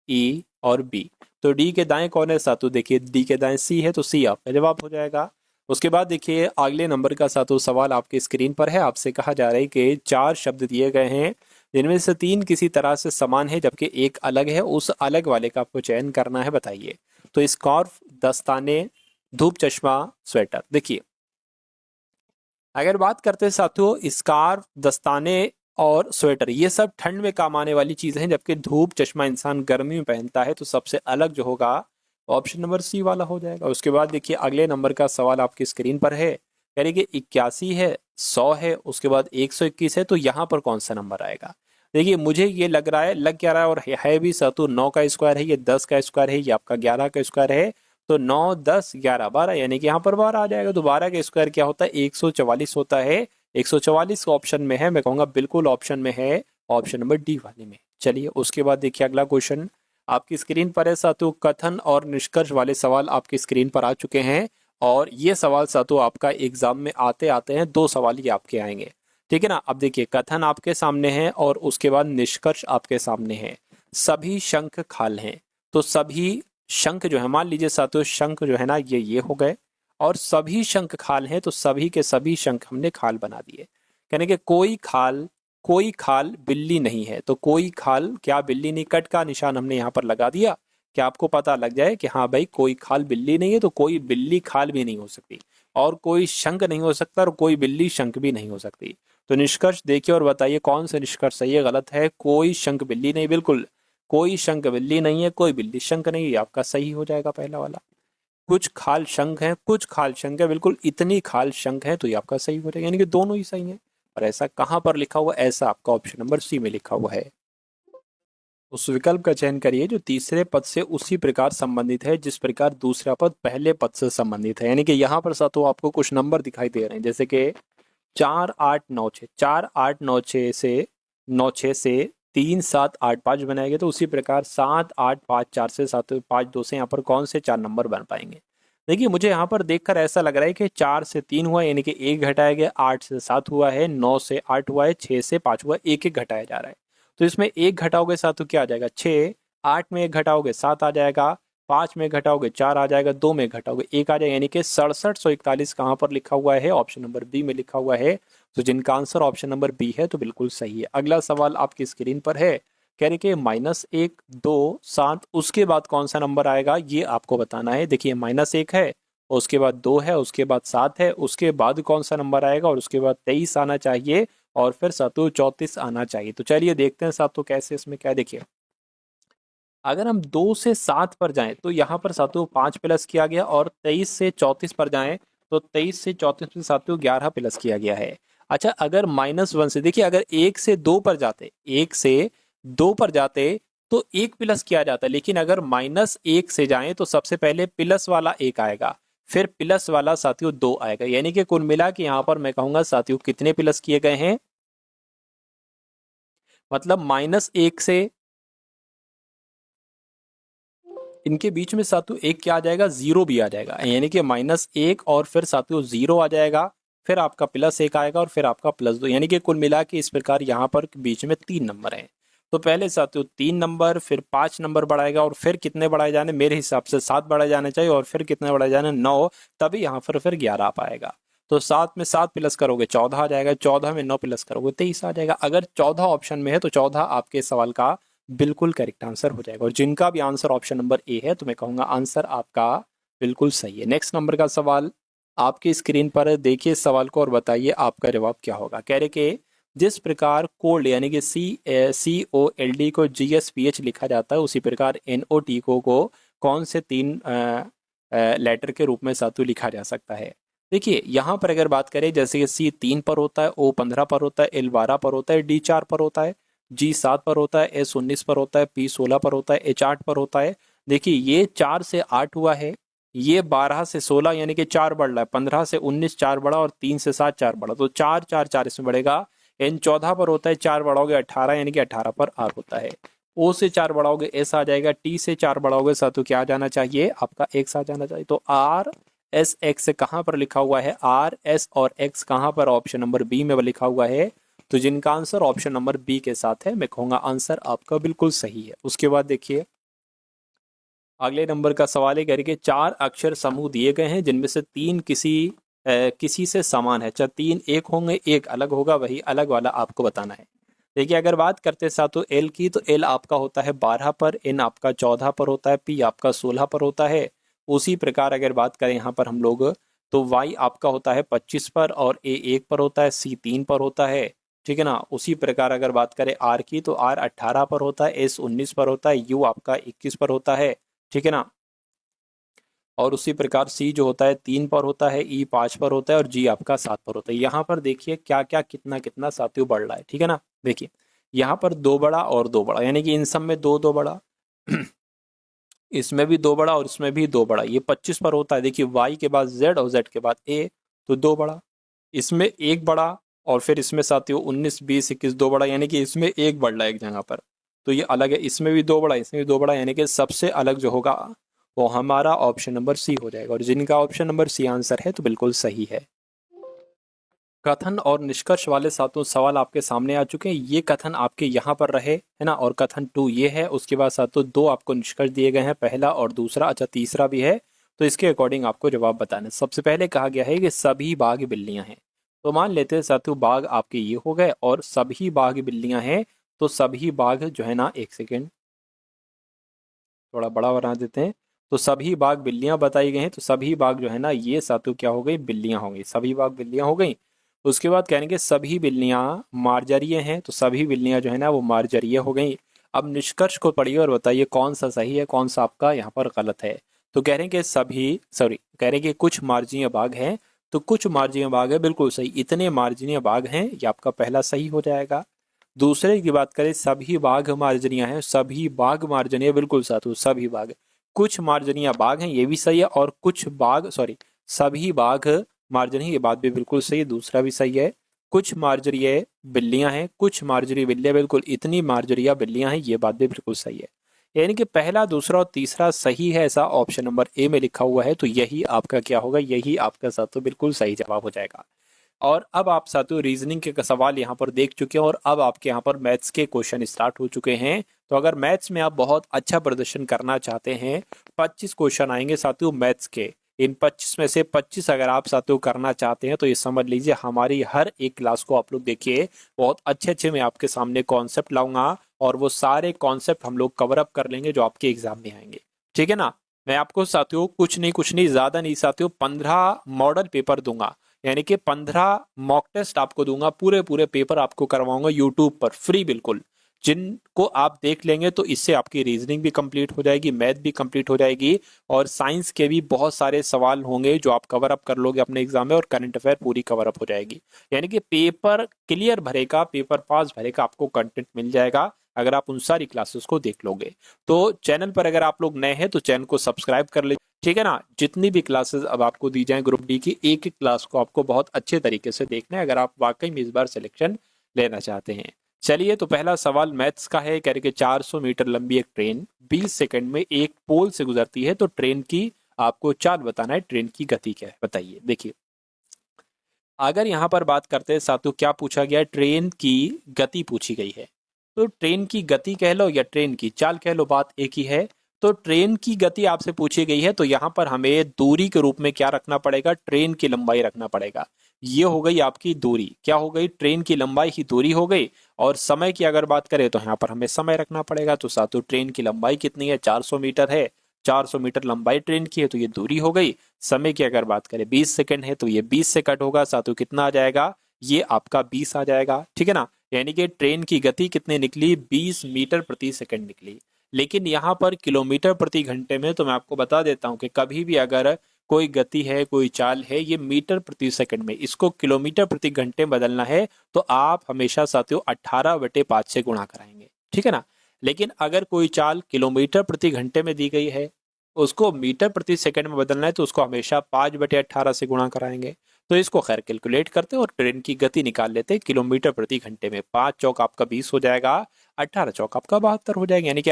ई और बी। तो डी के दाएं कौन है सातु, देखिए डी के दाएं सी है तो सी आपका जवाब हो जाएगा। उसके बाद देखिए अगले नंबर का सातु सवाल आपके स्क्रीन पर है। आपसे कहा जा रहा है कि 4 शब्द दिए गए हैं जिनमें से 3 किसी तरह से समान है जबकि एक अलग है, उस अलग वाले का आपको चयन करना है, बताइए। तो स्कार्फ, दस्ताने, धूप चश्मा, स्वेटर। देखिए अगर बात करते हैं साथियों स्कार्फ, दस्ताने और स्वेटर, ये सब ठंड में काम आने वाली चीजें हैं, जबकि धूप चश्मा इंसान गर्मी में पहनता है। तो सबसे अलग जो होगा ऑप्शन नंबर सी वाला हो जाएगा। उसके बाद देखिए अगले नंबर का सवाल आपकी स्क्रीन पर है, कह रही कि 81 है, 100 है, उसके बाद 121 है, तो यहाँ पर कौन सा नंबर आएगा। देखिए मुझे ये लग रहा है, लग क्या रहा है और है भी सातु 9 का स्क्वायर है, ये 10 का स्क्वायर है, ये आपका 11 का स्क्वायर है। तो 9 10 11 12 यानी कि यहाँ पर 12 आ जाएगा। तो 12 का स्क्वायर क्या होता है, 144 होता है। 144 ऑप्शन में है, मैं कहूँगा बिल्कुल ऑप्शन में है, ऑप्शन नंबर डी वाले में। चलिए उसके बाद देखिए अगला क्वेश्चन आपकी स्क्रीन पर है सातु, कथन और निष्कर्ष वाले सवाल आपकी स्क्रीन पर आ चुके हैं। और ये सवाल सातु आपका एग्जाम में आते आते हैं 2 सवाल ही आपके आएंगे, ठीक है ना। अब देखिए कथन आपके सामने है और उसके बाद निष्कर्ष आपके सामने है। सभी शंख खाल हैं, तो सभी शंख जो है, मान लीजिए साथियों शंख जो है ना ये हो गए और सभी शंख खाल हैं, तो सभी के सभी शंख हमने खाल बना दिए। कहने के कोई खाल बिल्ली नहीं है, तो कोई खाल क्या बिल्ली नहीं, कट का निशान हमने यहाँ पर लगा दिया कि आपको पता लग जाए कि हाँ भाई कोई खाल बिल्ली नहीं है, तो कोई बिल्ली खाल भी नहीं हो सकती और कोई शंख नहीं हो सकता और कोई बिल्ली शंख भी नहीं हो सकती। तो निष्कर्ष देखिए और बताइए कौन सा निष्कर्ष सही है गलत है। कोई शंख बिल्ली नहीं, बिल्कुल कोई शंख बिल्ली नहीं है, कोई बिल्ली शंख नहीं है, आपका सही हो जाएगा पहला वाला। कुछ खाल शंख है, कुछ खाल शंख है, बिल्कुल इतनी खाल शंख है, तो ये आपका सही हो जाएगा, यानी कि दोनों ही सही है। और ऐसा कहां पर लिखा हुआ, ऐसा आपका ऑप्शन नंबर सी में लिखा हुआ है। उस विकल्प का चयन करिए जो तीसरे पद से उसी प्रकार संबंधित है जिस प्रकार दूसरा पद पहले पद से संबंधित है। यानी कि यहाँ पर साथ आपको कुछ नंबर दिखाई दे रहे हैं, जैसे कि 4 8 9 6, 4 8 9 6 से 9 6 से 3 7 8 5 बनाएंगे, तो उसी प्रकार 7 8 5 4 से 7 5 2 से यहाँ पर कौन से 4 नंबर बन पाएंगे। देखिए मुझे यहाँ पर देखकर ऐसा लग रहा है कि 4 से 3 हुआ यानी कि 1 घटाया गया, 8 से 7 हुआ है, 9 से 8 हुआ है, 6 से 5 हुआ है, 1 1 घटाया जा रहा है। तो इसमें 1 घटाओगे 7 तो क्या आ जाएगा 6, 8 में 1 घटाओगे 7 आ जाएगा, 5 में घटाओगे 4 आ जाएगा, 2 में घटाओगे 1 आ जाएगा, यानी कि 6741 कहाँ पर लिखा हुआ है, ऑप्शन नंबर बी में लिखा हुआ है। तो जिनका आंसर ऑप्शन नंबर बी है तो बिल्कुल सही है। अगला सवाल आपकी स्क्रीन पर है, कह रहे कि -1, 2, 7, उसके बाद कौन सा नंबर आएगा ये आपको बताना है। देखिए -1 है, उसके बाद 2 है, उसके बाद 7 है, उसके बाद कौन सा नंबर आएगा और उसके बाद 23 आना चाहिए और फिर सातों 34 आना चाहिए। तो चलिए देखते हैं सातों कैसे इसमें क्या। देखिए अगर हम 2 से 7 पर जाएं तो यहाँ पर सातों 5 प्लस किया गया और 23 से 34 पर जाएं तो 23 से 34 में सातों 11 प्लस किया गया है। अच्छा अगर -1 से, देखिए अगर 1 से 2 पर जाते, 1 से 2 पर जाते तो 1 प्लस किया जाता, लेकिन अगर -1 से जाएं तो सबसे पहले प्लस वाला 1 आएगा, फिर प्लस वाला साथियों 2 आएगा, यानी कि कुल मिला के यहाँ पर मैं कहूंगा साथियों कितने प्लस किए गए हैं, मतलब -1 से इनके बीच में साथियों एक क्या आ जाएगा, 0 भी आ जाएगा, यानी कि -1 और फिर साथियों 0 आ जाएगा, फिर आपका +1 आएगा और फिर आपका +2, यानी कि कुल मिला के इस प्रकार यहाँ पर बीच में 3 नंबर हैं। तो पहले साथियों 3 नंबर, फिर 5 नंबर बढ़ाएगा और फिर कितने बढ़ाए जाने, मेरे हिसाब से 7 बढ़ाए जाने चाहिए और फिर कितने बढ़ाए जाने, 9, तभी यहाँ पर फिर 11 आ पाएगा। तो 7 में 7 प्लस करोगे 14 आ जाएगा, 14 में 9 प्लस करोगे 23 आ जाएगा। अगर 14 ऑप्शन में है तो 14 आपके सवाल का बिल्कुल करेक्ट आंसर हो जाएगा, और जिनका भी आंसर ऑप्शन नंबर ए है तो मैं कहूंगा आंसर आपका बिल्कुल सही है। नेक्स्ट नंबर का सवाल आपकी स्क्रीन पर देखिए सवाल को और बताइए आपका जवाब क्या होगा। कह रहे कि जिस प्रकार कोल्ड यानी कि COLD को GSPH लिखा जाता है, उसी प्रकार NOT को कौन से 3 लेटर के रूप में सातु लिखा जा सकता है। देखिए यहाँ पर अगर बात करें जैसे कि C 3 पर होता है, O 15 पर होता है, L 12 पर होता है, D 4 पर होता है, G 7 पर होता है, S 19 पर होता है, P 16 पर होता है, H 8 पर होता है। देखिए ये 4 से 8 हुआ है, ये 12 से 16 यानी कि 4 बढ़ रहा है, 15 से 19 4 बढ़ा और 3 से 7 4 बढ़ा, तो 4 4 4 इसमें बढ़ेगा। N 14 पर होता है, 4 बढ़ाओगे 18 यानी कि 18 पर R होता है। O से 4 बढ़ाओगे S आ जाएगा, T से 4 बढ़ाओगे सातु क्या आ जाना चाहिए, आपका X आ जाना चाहिए। तो R S X कहाँ पर लिखा हुआ है, R S और X कहाँ पर ऑप्शन नंबर बी में लिखा हुआ है, तो जिनका आंसर ऑप्शन नंबर बी के साथ है मैं कहूंगा आंसर आपका बिल्कुल सही है। उसके बाद देखिए अगले नंबर का सवाल है, कह रही कि 4 अक्षर समूह दिए गए हैं जिनमें से 3 किसी से समान है, चाहे 3 एक होंगे एक अलग होगा, वही अलग वाला आपको बताना है। देखिए अगर बात करते हैं साथों एल की, तो एल आपका होता है 12 पर, एन आपका 14 पर होता है, पी आपका 16 पर होता है। उसी प्रकार अगर बात करें यहाँ पर हम लोग तो वाई आपका होता है 25 पर और ए 1 पर होता है, सी 3 पर होता है, ठीक है ना। उसी प्रकार अगर बात करें आर की तो आर 18 पर होता है, एस 19 पर होता है, यू आपका 21 पर होता है, ठीक है ना। और उसी प्रकार सी जो होता है 3 पर होता है, ई 5 पर होता है और जी आपका 7 पर होता है। यहाँ पर देखिए क्या क्या कितना कितना साथियों बढ़ रहा है, ठीक है ना। देखिए यहाँ पर 2 बड़ा और 2 बड़ा, यानी कि इन सब में 2 2 बड़ा इसमें भी 2 बड़ा और इसमें भी 2 बड़ा, ये 25 पर होता है। देखिए y के बाद z और z के बाद a, तो 2 बड़ा, इसमें 1 बड़ा और फिर इसमें साथियों 19 20 21 2 बड़ा, यानी कि इसमें 1 बढ़ रहा है एक जगह पर, तो ये अलग है। इसमें भी 2 बड़ा, इसमें भी 2 बड़ा, यानी कि सबसे अलग जो होगा वो हमारा ऑप्शन नंबर सी हो जाएगा, और जिनका ऑप्शन नंबर सी आंसर है तो बिल्कुल सही है। कथन और निष्कर्ष वाले सातों सवाल आपके सामने आ चुके हैं, ये कथन आपके यहाँ पर रहे है ना, और कथन 2 ये है। उसके बाद सातों 2 आपको निष्कर्ष दिए गए हैं, पहला और दूसरा, अच्छा तीसरा भी है, तो इसके अकॉर्डिंग आपको जवाब बताना है। सबसे पहले कहा गया है कि सभी बाघ बिल्लियां हैं, तो मान लेते हैं सातों बाघ आपके ये हो गए और सभी बाघ बिल्लियां हैं, तो सभी बाघ जो है ना, एक सेकेंड थोड़ा बड़ा बना देते हैं, तो सभी बाघ बिल्लियां बताई गई हैं, तो सभी बाघ जो है ना ये सातों क्या हो गई, बिल्लियां हो गई, सभी बाघ बिल्लियां हो गई। उसके बाद कहेंगे सभी बिल्लियां मार्जरीय हैं, तो सभी बिल्लियां जो है ना वो मार्जरीय हो गई। अब निष्कर्ष को पढ़िए और बताइए कौन सा सही है कौन सा आपका यहाँ पर गलत है। तो कह रहे हैं कि कह रहे हैं कि कुछ मार्जनीय बाघ हैं, तो कुछ मार्जनीय बाघ है बिल्कुल सही, इतने मार्जनीय बाघ हैं, ये आपका पहला सही हो जाएगा। दूसरे की बात करें सभी बाघ मार्जनीय हैं, सभी बाघ मार्जनीय बिल्कुल साधु, सभी बाघ। कुछ मार्जनीय बाघ हैं ये भी सही है, और कुछ बाघ सभी बाघ मार्जनीय, ये बात भी बिल्कुल सही है, दूसरा भी सही है। कुछ मार्जरीय बिल्लियां हैं, कुछ मार्जरी बिल्लियां, बिल्कुल इतनी मार्जरिया बिल्लियां हैं, ये बात भी बिल्कुल सही है। यानी कि पहला दूसरा और तीसरा सही है, ऐसा ऑप्शन नंबर ए में लिखा हुआ है, तो यही आपका क्या होगा, यही आपका सातों बिल्कुल सही जवाब हो जाएगा। और अब आप साथियों रीजनिंग के सवाल यहाँ पर देख चुके हैं और अब आपके यहाँ पर मैथ्स के क्वेश्चन स्टार्ट हो चुके हैं। तो अगर मैथ्स में आप बहुत अच्छा प्रदर्शन करना चाहते हैं, 25 क्वेश्चन आएंगे साथियों मैथ्स के, इन 25 में से 25 अगर आप साथियों करना चाहते हैं तो ये समझ लीजिए हमारी हर एक क्लास को आप लोग देखिए, बहुत अच्छे अच्छे मैं आपके सामने कॉन्सेप्ट लाऊंगा और वो सारे कॉन्सेप्ट हम लोग कवर अप कर लेंगे जो आपके एग्जाम में आएंगे। ठीक है ना। मैं आपको साथियों कुछ नहीं ज्यादा नहीं साथियों 15 मॉडल पेपर दूंगा, यानी कि 15 मॉक टेस्ट आपको दूंगा, पूरे पूरे पेपर आपको करवाऊंगा यूट्यूब पर फ्री बिल्कुल, जिनको आप देख लेंगे तो इससे आपकी रीजनिंग भी कंप्लीट हो जाएगी, मैथ भी कंप्लीट हो जाएगी और साइंस के भी बहुत सारे सवाल होंगे जो आप कवर अप कर लोगे अपने एग्जाम में और करंट अफेयर पूरी कवर अप हो जाएगी। यानी कि पेपर क्लियर भरेगा, पेपर पास भरेगा, आपको कंटेंट मिल जाएगा अगर आप उन सारी क्लासेस को देख लोगे। तो चैनल पर अगर आप लोग नए हैं तो चैनल को सब्सक्राइब कर लीजिए। ठीक है ना। जितनी भी क्लासेस अब आपको दी जाए ग्रुप डी की, एक एक क्लास को आपको बहुत अच्छे तरीके से देखना है अगर आप वाकई में इस बार सिलेक्शन लेना चाहते हैं। चलिए, तो पहला सवाल मैथ्स का है। कह रहे कि 400 मीटर लंबी एक ट्रेन 20 सेकंड में एक पोल से गुजरती है, तो ट्रेन की आपको चाल बताना है, ट्रेन की गति क्या है बताइए। देखिए, अगर यहां पर बात करते हैं साथियों, क्या पूछा गया है, ट्रेन की गति पूछी गई है। तो ट्रेन की गति कह लो या ट्रेन की चाल कह लो, बात एक ही है। तो ट्रेन की गति आपसे पूछी गई है तो यहां पर हमें दूरी के रूप में क्या रखना पड़ेगा, ट्रेन की लंबाई रखना पड़ेगा। ये हो गई आपकी दूरी, क्या हो गई, ट्रेन की लंबाई ही दूरी हो गई। और समय की अगर बात करें तो यहाँ पर हमें समय रखना पड़ेगा। तो साथियों ट्रेन की लंबाई कितनी है, 400 मीटर है, 400 मीटर लंबाई ट्रेन की है, तो ये दूरी हो गई। समय की अगर बात करें 20 सेकंड है, तो ये 20 से कट होगा साथियों, कितना आ जाएगा, ये आपका 20 आ जाएगा। ठीक है ना। यानी कि ट्रेन की गति कितनी निकली, 20 मीटर प्रति सेकंड निकली। लेकिन यहाँ पर किलोमीटर प्रति घंटे में तो मैं आपको बता देता हूँ कि कभी भी अगर कोई गति है, कोई चाल है, ये मीटर प्रति सेकंड में, इसको किलोमीटर प्रति घंटे बदलना है तो आप हमेशा साथियों 18/5 से गुणा कराएंगे। ठीक है ना। लेकिन अगर कोई चाल किलोमीटर प्रति घंटे में दी गई है, उसको मीटर प्रति सेकंड में बदलना है तो उसको हमेशा 5/18 से गुणा कराएंगे। तो इसको खैर कैलकुलेट करते हैं और ट्रेन की गति निकाल लेते हैं किलोमीटर प्रति घंटे में। 5 चौक आपका 20 हो जाएगा, 18 चौक आपका 72 हो जाएगा, यानी कि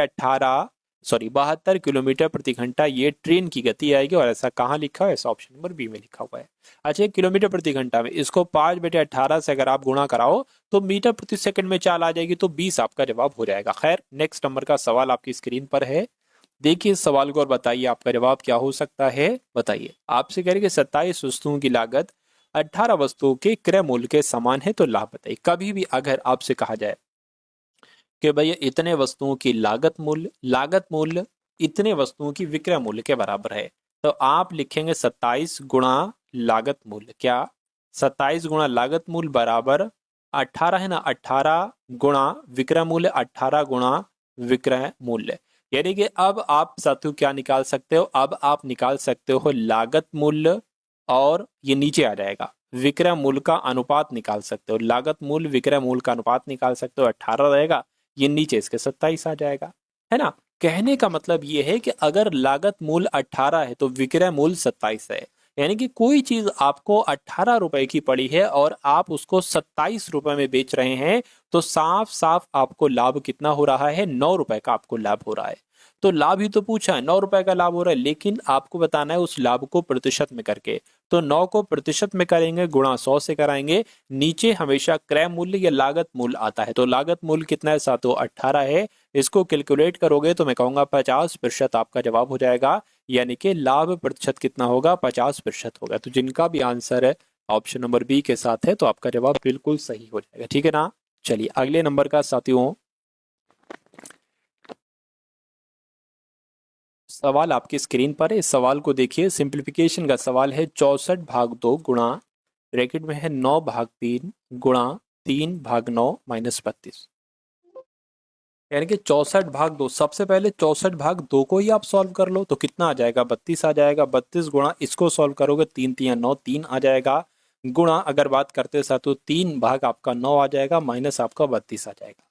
72 किलोमीटर प्रति घंटा ये ट्रेन की गति आएगी। और ऐसा कहाँ लिखा है, ऐसा ऑप्शन नंबर बी में लिखा हुआ है। अच्छा, किलोमीटर प्रति घंटा में इसको 5/18 से अगर आप गुणा कराओ तो मीटर प्रति सेकंड में चाल आ जाएगी, तो 20 आपका जवाब हो जाएगा। खैर, नेक्स्ट नंबर का सवाल आपकी स्क्रीन पर है, देखिए इस सवाल को और बताइए आपका जवाब क्या हो सकता है। बताइए, आपसे कह रहे कि 27 वस्तुओं की लागत 18 वस्तुओं के क्रय मूल्य के समान है, तो लाभ बताइए। कभी भी अगर आपसे कहा जाए कि भैया इतने वस्तुओं की लागत मूल्य इतने वस्तुओं की विक्रय मूल्य के बराबर है, तो आप लिखेंगे 27 गुणा लागत मूल्य, क्या 27 गुणा लागत मूल्य बराबर 18 है ना, 18 गुणा विक्रय मूल्य, 18 गुणा विक्रय मूल्य। यानी कि अब आप साथियों क्या निकाल सकते हो, अब आप निकाल सकते हो लागत मूल्य और ये नीचे आ जाएगा विक्रय मूल्य का अनुपात निकाल सकते हो। लागत मूल्य विक्रय मूल्य का अनुपात निकाल सकते हो, 18 रहेगा, ये नीचे इसके 27 आ जाएगा, है ना। कहने का मतलब ये है कि अगर लागत मूल्य 18 है तो विक्रय मूल्य 27 है। यानी कि कोई चीज आपको 18 रुपए की पड़ी है और आप उसको 27 रुपए में बेच रहे हैं, तो साफ साफ आपको लाभ कितना हो रहा है, 9 रुपए का आपको लाभ हो रहा है। तो लाभ ही तो पूछा है, 9 रुपए का लाभ हो रहा है, लेकिन आपको बताना है उस लाभ को प्रतिशत में करके। तो 9 को प्रतिशत में करेंगे, गुणा 100 से कराएंगे, नीचे हमेशा क्रय मूल्य या लागत मूल्य आता है। तो लागत मूल्य कितना है साथियों, 18 है। इसको कैलकुलेट करोगे तो मैं कहूंगा 50% आपका जवाब हो जाएगा, यानी कि लाभ प्रतिशत कितना होगा, 50% होगा। तो जिनका भी आंसर है ऑप्शन नंबर बी के साथ है तो आपका जवाब बिल्कुल सही हो जाएगा। ठीक है ना। चलिए अगले नंबर का साथियों सवाल आपकी स्क्रीन पर है, इस सवाल को देखिए। सिंप्लीफिकेशन का सवाल है, 64/2 गुणा ब्रैकेट में है 9/3 गुणा 3/9 माइनस 32, यानी कि 64/2। सबसे पहले 64/2 को ही आप सॉल्व कर लो तो कितना आ जाएगा, 32 आ जाएगा। 32 गुणा इसको सॉल्व करोगे 3 3 9, 3 आ जाएगा। गुणा अगर बात करते हैं साथ तो 3 भाग आपका 9 आ जाएगा, माइनस आपका 32 आ जाएगा।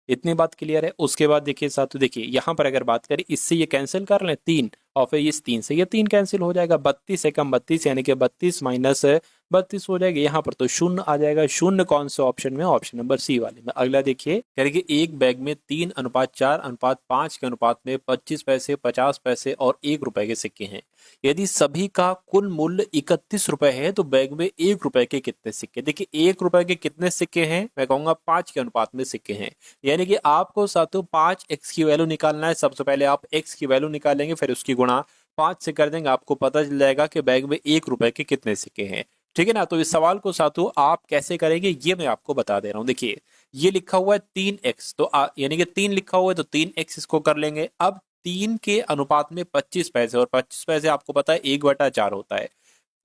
इतनी बात क्लियर है। उसके बाद देखिए साथियों, देखिए यहाँ पर अगर बात करें इससे ये कैंसिल कर लें 3, और फिर इस 3 से ये 3 कैंसिल हो जाएगा, 32 एकम 32 यानी कि 32 माइनस 32 हो जाएगा। यहाँ पर तो शून्य आ जाएगा। शून्य कौन से ऑप्शन में, ऑप्शन नंबर सी वाले में। अगला देखिए, यानी कि एक बैग में 3:4:5 के अनुपात में 25 पैसे, 50 पैसे और 1 रुपए के सिक्के हैं। यदि सभी का कुल मूल्य 31 रुपए है तो बैग में 1 रुपए के कितने सिक्के। देखिए 1 रुपए के कितने सिक्के हैं, मैं कहूंगा 5 के अनुपात में सिक्के हैं। यानी कि आपको साथियों 5x की वैल्यू निकालना है। सबसे पहले आप x की वैल्यू निकालेंगे, फिर उसकी गुणा 5 से कर देंगे आपको पता चल जाएगा कि बैग में 1 रुपए के कितने सिक्के हैं। ठीक है ना। तो इस सवाल को साथियों आप कैसे करेंगे ये मैं आपको बता दे रहा हूँ। देखिए ये लिखा हुआ है 3x, तो यानी कि 3 लिखा हुआ है तो 3x इसको कर लेंगे। अब 3 के अनुपात में 25 पैसे, और 25 पैसे आपको पता है 1/4 होता है।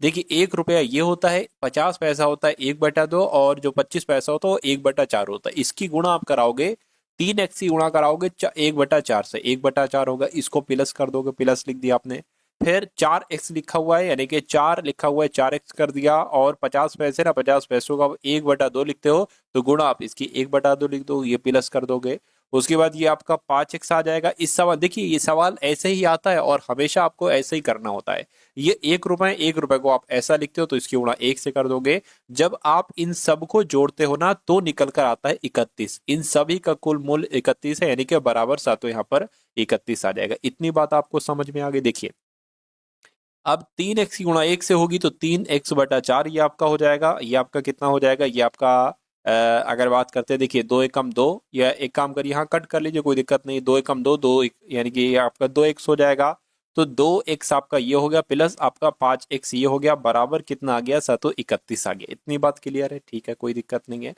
देखिए 1 रुपया ये होता है, 50 पैसा होता है 1/2, और जो 25 पैसा होता है वो 1/4 होता है। इसकी गुणा आप कराओगे 3x की गुणा कराओगे 1/4 से, 1/4 होगा, इसको प्लस कर दोगे, प्लस लिख दिया आपने। फिर 4x लिखा हुआ है, यानी कि 4 लिखा हुआ है 4x कर दिया, और 50 पैसे ना 50 पैसों का 1/2 लिखते हो तो गुणा आप इसकी 1/2 लिख दो, ये प्लस कर दोगे। उसके बाद ये आपका 5x आ जाएगा। इस सवाल देखिए ये सवाल ऐसे ही आता है और हमेशा आपको ऐसे ही करना होता है। ये 1 रुपए को आप ऐसा लिखते हो तो इसकी गुणा 1 से कर दोगे। जब आप इन सब को जोड़ते हो ना तो निकल कर आता है 31। इन सभी का कुल मूल्य 31 है, यानी कि बराबर सातों यहाँ पर 31 आ जाएगा। इतनी बात आपको समझ में आ गई। देखिए अब 3x की गुणा 1 से होगी तो 3x/4 ये आपका हो जाएगा। ये आपका कितना हो जाएगा, ये आपका अगर बात करते हैं, देखिए 2 एकम 2, या एक काम करिए यहाँ कट कर लीजिए, कोई दिक्कत नहीं। 2 एकम 2, 2 यानी कि ये आपका 2x हो जाएगा। तो 2x आपका ये हो गया, प्लस आपका 5x ये हो गया, बराबर कितना आ गया सातों 31 आ गया। इतनी बात क्लियर है, ठीक है, कोई दिक्कत नहीं है।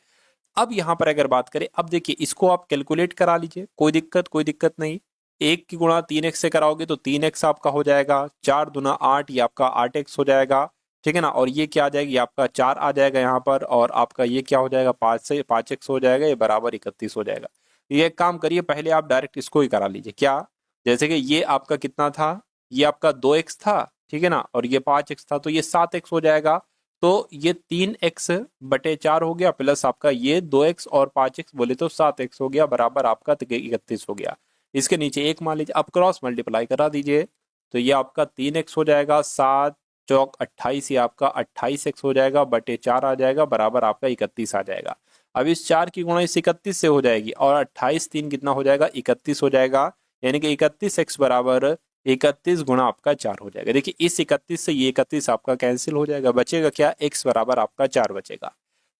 अब यहाँ पर अगर बात करें, अब देखिए इसको आप कैलकुलेट करा लीजिए, कोई दिक्कत नहीं। 1 की गुणा 3x से कराओगे तो 3x आपका हो जाएगा, 4 दूना 8 ये आपका 8x हो जाएगा। ठीक है ना। और ये क्या आ जाएगा, ये आपका 4 आ जाएगा यहाँ पर, और आपका ये क्या हो जाएगा 5 से 5x हो जाएगा, ये बराबर 31 हो जाएगा। ये एक काम करिए, पहले आप डायरेक्ट इसको ही करा लीजिए। क्या, जैसे कि ये आपका कितना था, ये आपका 2x था, ठीक है ना, और ये 5x था, तो ये 7x हो जाएगा। तो ये 3x/4 हो गया, प्लस आपका ये 2x और 5x बोले तो 7x हो गया, बराबर आपका 31 हो गया। इसके नीचे 1 मान लीजिए, अब क्रॉस मल्टीप्लाई करा दीजिए तो ये आपका 3x हो जाएगा, 7 चौक 28, ये आपका 28x हो जाएगा, बटे 4 आ जाएगा, बराबर आपका 31 आ जाएगा। अब इस 4 की गुणा इस 31 से हो जाएगी, और 28 3 कितना हो जाएगा 31 हो जाएगा, यानी कि 31x बराबर 31 गुणा आपका 4 हो जाएगा। देखिए इस 31 से ये 31 आपका कैंसिल हो जाएगा, बचेगा क्या, x बराबर आपका 4 बचेगा।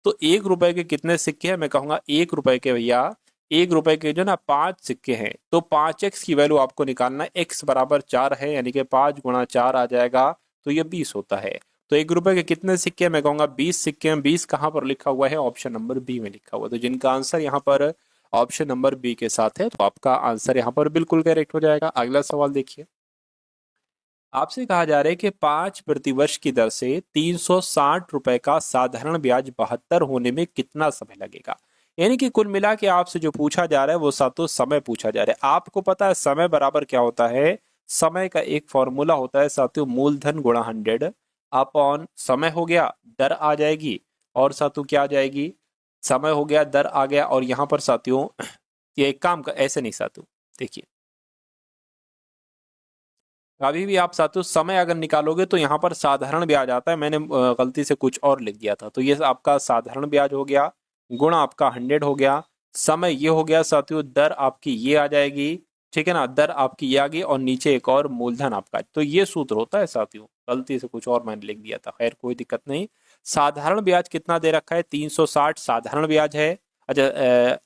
तो 1 रुपए के कितने सिक्के हैं, मैं कहूंगा 1 रुपए के भैया 1 रुपए के जो ना 5 सिक्के हैं, तो 5x की वैल्यू आपको निकालना है, x बराबर 4 है, यानी कि 5 गुणा 4 आ जाएगा, तो ये 20 होता है। तो 1 रुपए के कितने सिक्के हैं, मैं कहूंगा 20 सिक्के हैं। 20 कहाँ पर लिखा हुआ है, ऑप्शन नंबर बी में लिखा हुआ है। तो जिनका आंसर यहाँ पर ऑप्शन नंबर बी के साथ है, तो आपका आंसर यहाँ पर बिल्कुल करेक्ट हो जाएगा। अगला सवाल देखिए, आपसे कहा जा रहा है कि 5 प्रतिवर्ष की दर से 360 रुपए का साधारण ब्याज 72 होने में कितना समय लगेगा। यानी कि कुल मिला के आपसे जो पूछा जा रहा है वो सातों समय पूछा जा रहा है। आपको पता है समय बराबर क्या होता है, समय का एक फॉर्मूला होता है साथियों, मूलधन गुणा 100 अपॉन समय हो गया, दर आ जाएगी, और साथियों क्या आ जाएगी, समय हो गया, दर आ गया, और यहाँ पर साथियों ये एक काम का ऐसे नहीं साथियों, देखिए अभी भी आप साथियों समय अगर निकालोगे तो यहाँ पर साधारण ब्याज आता है, मैंने गलती से कुछ और लिख दिया था, तो ये आपका साधारण ब्याज हो गया, गुणा आपका 100 हो गया, समय ये हो गया साथियों, दर आपकी ये आ जाएगी, ठीक है ना, दर आपकी ये आ गई, और नीचे एक और मूलधन आपका। तो ये सूत्र होता है साथियों, गलती से कुछ और मैंने लिख दिया था, खैर कोई दिक्कत नहीं। साधारण ब्याज कितना दे रखा है, 360 साधारण ब्याज है। अच्छा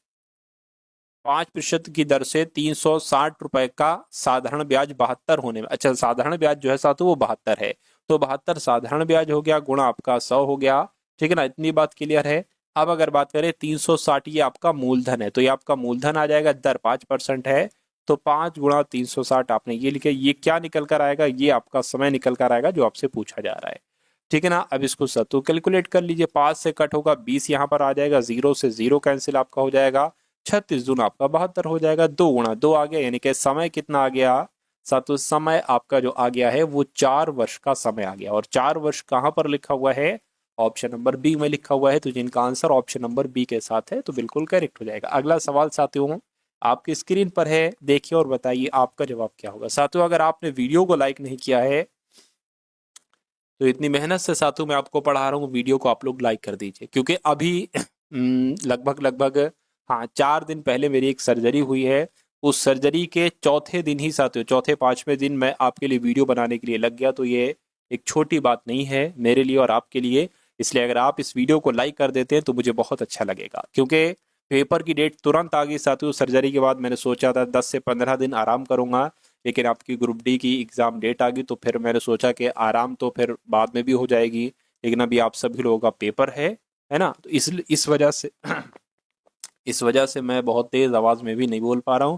5% की दर से 360 रुपए का साधारण ब्याज 72 होने में, अच्छा साधारण ब्याज जो है साथियों वो 72 है, तो 72 साधारण ब्याज हो गया, गुणा आपका 100 हो गया, ठीक है ना, इतनी बात क्लियर है। अब अगर बात करें 360 ये आपका मूलधन है, तो ये आपका मूलधन आ जाएगा, दर 5% है, तो 5 गुणा 360 आपने ये लिखे, ये क्या निकल कर आएगा, ये आपका समय निकल कर आएगा जो आपसे पूछा जा रहा है, ठीक है ना। अब इसको सत्तू कैलकुलेट कर लीजिए, 5 से कट होगा 20 यहाँ पर आ जाएगा, 0 से 0 कैंसिल आपका हो जाएगा, 36 दूना आपका 72 हो जाएगा, 2 गुणा 2 आ गया, यानी कि समय कितना आ गया सातों, समय आपका जो आ गया है वो 4 वर्ष का समय आ गया, और 4 वर्ष कहाँ पर लिखा हुआ है, ऑप्शन नंबर बी में लिखा हुआ है। तो जिनका आंसर ऑप्शन नंबर बी के साथ है तो बिल्कुल करेक्ट हो जाएगा। अगला सवाल साथियों आपकी स्क्रीन पर है, देखिए और बताइए आपका जवाब क्या होगा। साथियों अगर आपने वीडियो को लाइक नहीं किया है तो इतनी मेहनत से साथियों मैं आपको पढ़ा रहा हूँ, वीडियो को आप लोग लाइक कर दीजिए, क्योंकि अभी लगभग हाँ 4 दिन पहले मेरी एक सर्जरी हुई है, उस सर्जरी के चौथे दिन ही साथियों, चौथे 5वें दिन मैं आपके लिए वीडियो बनाने के लिए लग गया, तो ये एक छोटी बात नहीं है मेरे लिए और आपके लिए। इसलिए अगर आप इस वीडियो को लाइक कर देते हैं तो मुझे बहुत अच्छा लगेगा, क्योंकि पेपर की डेट तुरंत आ गई साथियों। सर्जरी के बाद मैंने सोचा था 10 से 15 दिन आराम करूंगा, लेकिन आपकी ग्रुप डी की एग्ज़ाम डेट आ गई, तो फिर मैंने सोचा कि आराम तो फिर बाद में भी हो जाएगी, लेकिन अभी आप सभी लोगों का पेपर है ना, तो इस वजह से इस वजह से मैं बहुत तेज़ आवाज़ में भी नहीं बोल पा रहा हूँ।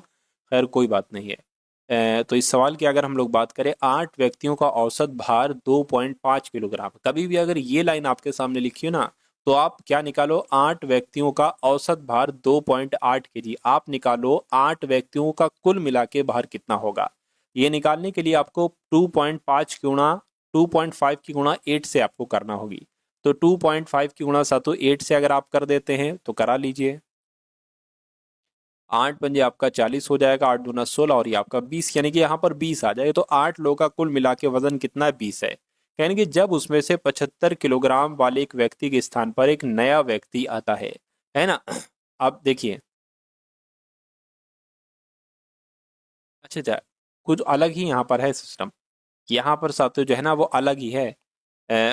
खैर कोई बात नहीं है। तो इस सवाल की अगर हम लोग बात करें, 8 व्यक्तियों का औसत भार 2.5 किलोग्राम। कभी भी अगर ये लाइन आपके सामने लिखी हो ना, तो आप क्या निकालो, 8 व्यक्तियों का औसत भार 2.8 केजी। आप निकालो 8 व्यक्तियों का कुल मिला के भार कितना होगा। ये निकालने के लिए आपको 2.5 की गुणा 2.5 की गुणा 8 से आपको करना होगी। तो 2.5 की गुणा 8 से अगर आप कर देते हैं तो करा लीजिए। 8 पंजे आपका 40 हो जाएगा, 8 दूना 16 और ये आपका 20, यानी कि यहाँ पर 20 आ जाएगा। तो 8 लोगों का कुल मिला के वजन कितना है, 20 है। यानी कि जब उसमें से 75 किलोग्राम वाले एक व्यक्ति के स्थान पर एक नया व्यक्ति आता है ना। अब देखिए, अच्छा, कुछ अलग ही यहाँ पर है सिस्टम। यहाँ पर साथियों जो है ना वो अलग ही है।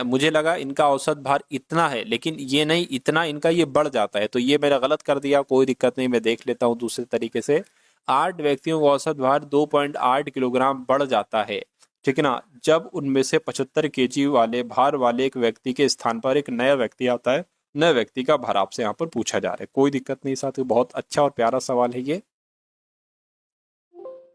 मुझे लगा इनका औसत भार इतना है, लेकिन ये नहीं, इतना इनका ये बढ़ जाता है, तो ये मैंने गलत कर दिया। कोई दिक्कत नहीं, मैं देख लेता हूँ दूसरे तरीके से। 8 व्यक्तियों का औसत भार 2.8 किलोग्राम बढ़ जाता है, ठीक है ना, जब उनमें से 75 केजी वाले भार वाले एक व्यक्ति के स्थान पर एक नया व्यक्ति आता है। नए व्यक्ति का भार आपसे यहाँ पर पूछा जा रहा है। कोई दिक्कत नहीं साथियों, बहुत अच्छा और प्यारा सवाल है ये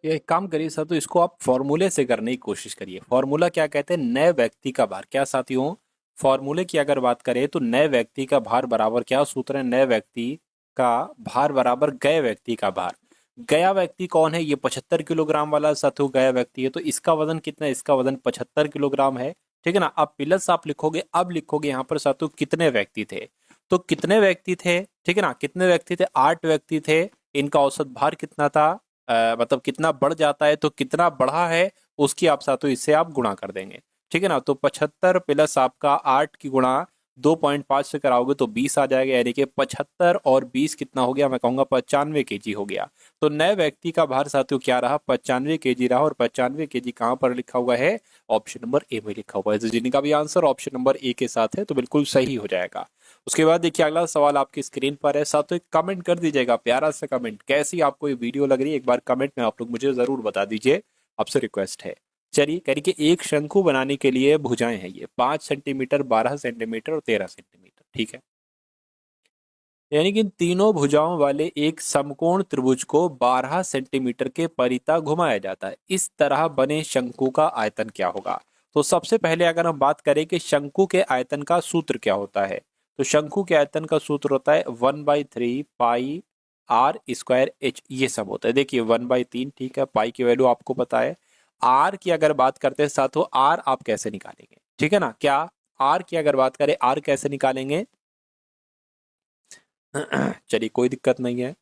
एक काम करिए सर, तो इसको आप फॉर्मूले से करने की कोशिश करिए। फॉर्मूला क्या कहते हैं, नए व्यक्ति का भार। क्या साथियों, फॉर्मूले की अगर बात करें तो नए व्यक्ति का भार बराबर क्या सूत्र है, नए व्यक्ति का भार बराबर गए व्यक्ति का भार। गया व्यक्ति कौन है, ये 75 किलोग्राम वाला साथियों गया व्यक्ति है, तो इसका वजन कितना है, इसका वजन 75 किलोग्राम है, ठीक है ना। अब प्लस आप लिखोगे, अब लिखोगे यहाँ पर साथियों कितने व्यक्ति थे, तो कितने व्यक्ति थे, ठीक है ना, कितने व्यक्ति थे, 8 व्यक्ति थे। इनका औसत भार कितना था, मतलब कितना बढ़ जाता है, तो कितना बढ़ा है उसकी आप साथों इससे आप गुणा कर देंगे, ठीक है ना। तो 75 प्लस आपका 8 की गुणा 2.5 से कराओगे तो 20 आ जाएगा, यानी कि 75 और 20 कितना हो गया, मैं कहूंगा 95 केजी हो गया। तो नए व्यक्ति का भार साथियों क्या रहा, 95 केजी रहा। और 95 केजी कहाँ पर लिखा हुआ है, ऑप्शन नंबर ए में लिखा हुआ है। तो जिनका भी आंसर ऑप्शन नंबर ए के साथ है तो बिल्कुल सही हो जाएगा। उसके बाद देखिए अगला सवाल आपकी स्क्रीन पर है साथियों, कमेंट कर दीजिएगा, प्यारा सा कमेंट, कैसी आपको ये वीडियो लग रही है एक बार कमेंट में आप लोग मुझे जरूर बता दीजिए, आपसे रिक्वेस्ट है। चलिए करिए, एक शंकु बनाने के लिए भुजाएं हैं ये 5 सेंटीमीटर, 12 सेंटीमीटर और 13 सेंटीमीटर, ठीक है। यानी कि तीनों भुजाओं वाले एक समकोण त्रिभुज को 12 सेंटीमीटर के परिता घुमाया जाता है। इस तरह बने शंकु का आयतन क्या होगा। तो सबसे पहले अगर हम बात करें कि शंकु के आयतन का सूत्र क्या होता है, तो शंकु के आयतन का सूत्र होता है 1/3 पाई आर स्क्वायर एच, ये सब होता है। देखिए 1/3, ठीक है, पाई की वैल्यू आपको पता है। आर की अगर बात करते हैं साथों, आर आप कैसे निकालेंगे, ठीक है ना, क्या आर की अगर बात करें, आर कैसे निकालेंगे। चलिए कोई दिक्कत नहीं है।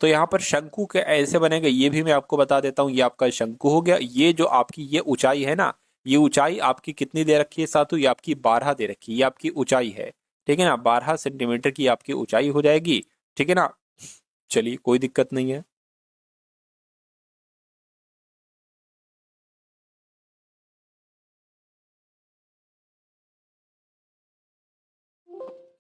तो यहाँ पर शंकु के ऐसे बनेगा, ये भी मैं आपको बता देता हूँ। ये आपका शंकु हो गया। ये जो आपकी ये ऊंचाई है ना, ये ऊंचाई आपकी कितनी दे रखी है साथों, ये आपकी 12 दे रखी है, ये आपकी ऊंचाई है, ठीक है ना, 12 सेंटीमीटर की आपकी ऊंचाई हो जाएगी, ठीक है ना। चलिए कोई दिक्कत नहीं है।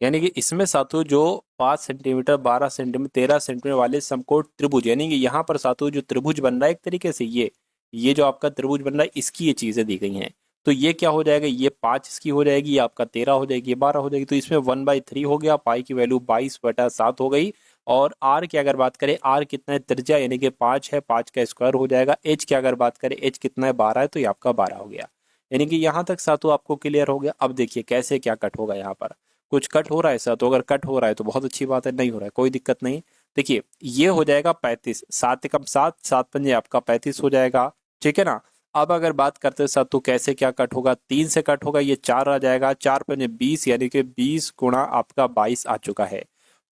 यानी कि इसमें साथियों जो 5 सेंटीमीटर, 12 सेंटीमीटर, 13 सेंटीमीटर वाले समकोण त्रिभुज, यानी कि यहाँ पर साथियों जो त्रिभुज बन रहा है एक तरीके से, ये जो आपका त्रिभुज बन रहा है इसकी ये चीजें दी गई हैं। तो ये क्या हो जाएगा, ये 5 इसकी हो जाएगी, ये आपका 13 हो जाएगी, ये 12 हो जाएगी। तो इसमें 1/3 हो गया, पाई की वैल्यू 22/7 हो गई। और आर की अगर बात करें, आर कितना है, त्रिज्या यानी कि 5 है, 5 का स्क्वायर हो जाएगा। एच की अगर बात करें, एच कितना है, 12 है, तो ये आपका 12 हो गया। यानी कि यहाँ तक साथियों आपको क्लियर हो गया। अब देखिए कैसे क्या कट होगा, यहाँ पर कुछ कट हो रहा है सर, तो अगर कट हो रहा है तो बहुत अच्छी बात है, नहीं हो रहा है कोई दिक्कत नहीं। देखिए ये हो जाएगा 35, 7 एकम 7, 7 पंजे आपका 35 हो जाएगा, ठीक है ना। अब अगर बात करते हैं सर तो कैसे क्या कट होगा, 3 से कट होगा, ये 4 आ जाएगा, 4 पंजे 20, यानी कि 20 गुणा आपका 22 आ चुका है।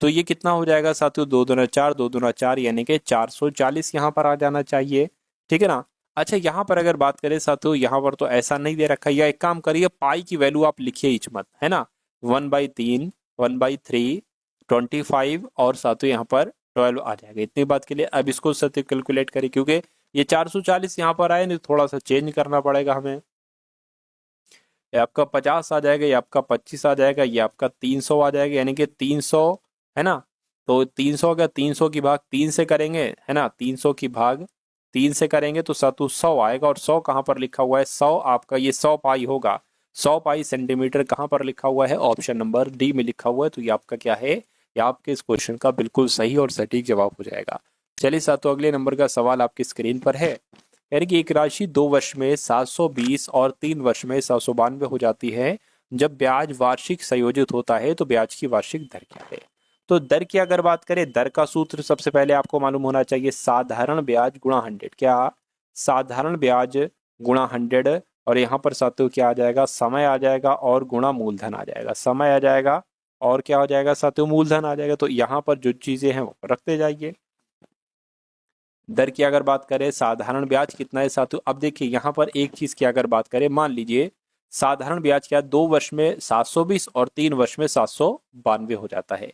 तो ये कितना हो जाएगा साथियों, 2 दूना 4, 2 दूना 4, यानी कि 440 यहाँ पर आ जाना चाहिए, ठीक है ना। अच्छा यहाँ पर अगर बात करें साथियों, यहाँ पर तो ऐसा नहीं दे रखा है, या एक काम करिए पाई की वैल्यू आप लिखिए इच मत, है ना। 1/3, 1/3, 25 और साथियों यहाँ पर 12 आ जाएगा। इतनी बात के लिए अब इसको सत्य कैलकुलेट करें, क्योंकि ये 440 यहाँ पर आए नहीं, थोड़ा सा चेंज करना पड़ेगा हमें। ये आपका 50 आ जाएगा, ये आपका 25 आ जाएगा, ये आपका 300 आ जाएगा, यानी कि 300, है ना। तो 300 का 300 की भाग 3 से करेंगे, है ना, 300 की भाग 3 से करेंगे तो सातु 100 आएगा, और 100 कहाँ पर लिखा हुआ है, 100 आपका ये 100 पाई होगा, 100 पाई सेंटीमीटर कहाँ पर लिखा हुआ है, ऑप्शन नंबर डी में लिखा हुआ है। तो ये आपका क्या है, ये आपके इस क्वेश्चन का बिल्कुल सही और सटीक जवाब हो जाएगा। चलिए सातों अगले नंबर का सवाल आपकी स्क्रीन पर है। यानी कि एक राशि 2 वर्ष में 720 और 3 वर्ष में 792 हो जाती है। जब ब्याज वार्षिक संयोजित होता है तो ब्याज की वार्षिक दर क्या है। तो दर की अगर बात करें, दर का सूत्र सबसे पहले आपको मालूम होना चाहिए, साधारण ब्याज गुणा 100। क्या, साधारण ब्याज गुणा 100, और यहाँ पर साथियों क्या आ जाएगा, समय आ जाएगा और गुणा मूलधन आ जाएगा। समय आ जाएगा और क्या हो जाएगा साथियों, मूलधन आ जाएगा। तो यहाँ पर जो चीजें हैं वो रखते जाइए। दर की अगर बात करें, साधारण ब्याज कितना है साथियों, अब देखिए यहाँ पर एक चीज की अगर बात करें, मान लीजिए साधारण ब्याज क्या, 2 वर्ष में 720 और 3 वर्ष में 792 हो जाता है।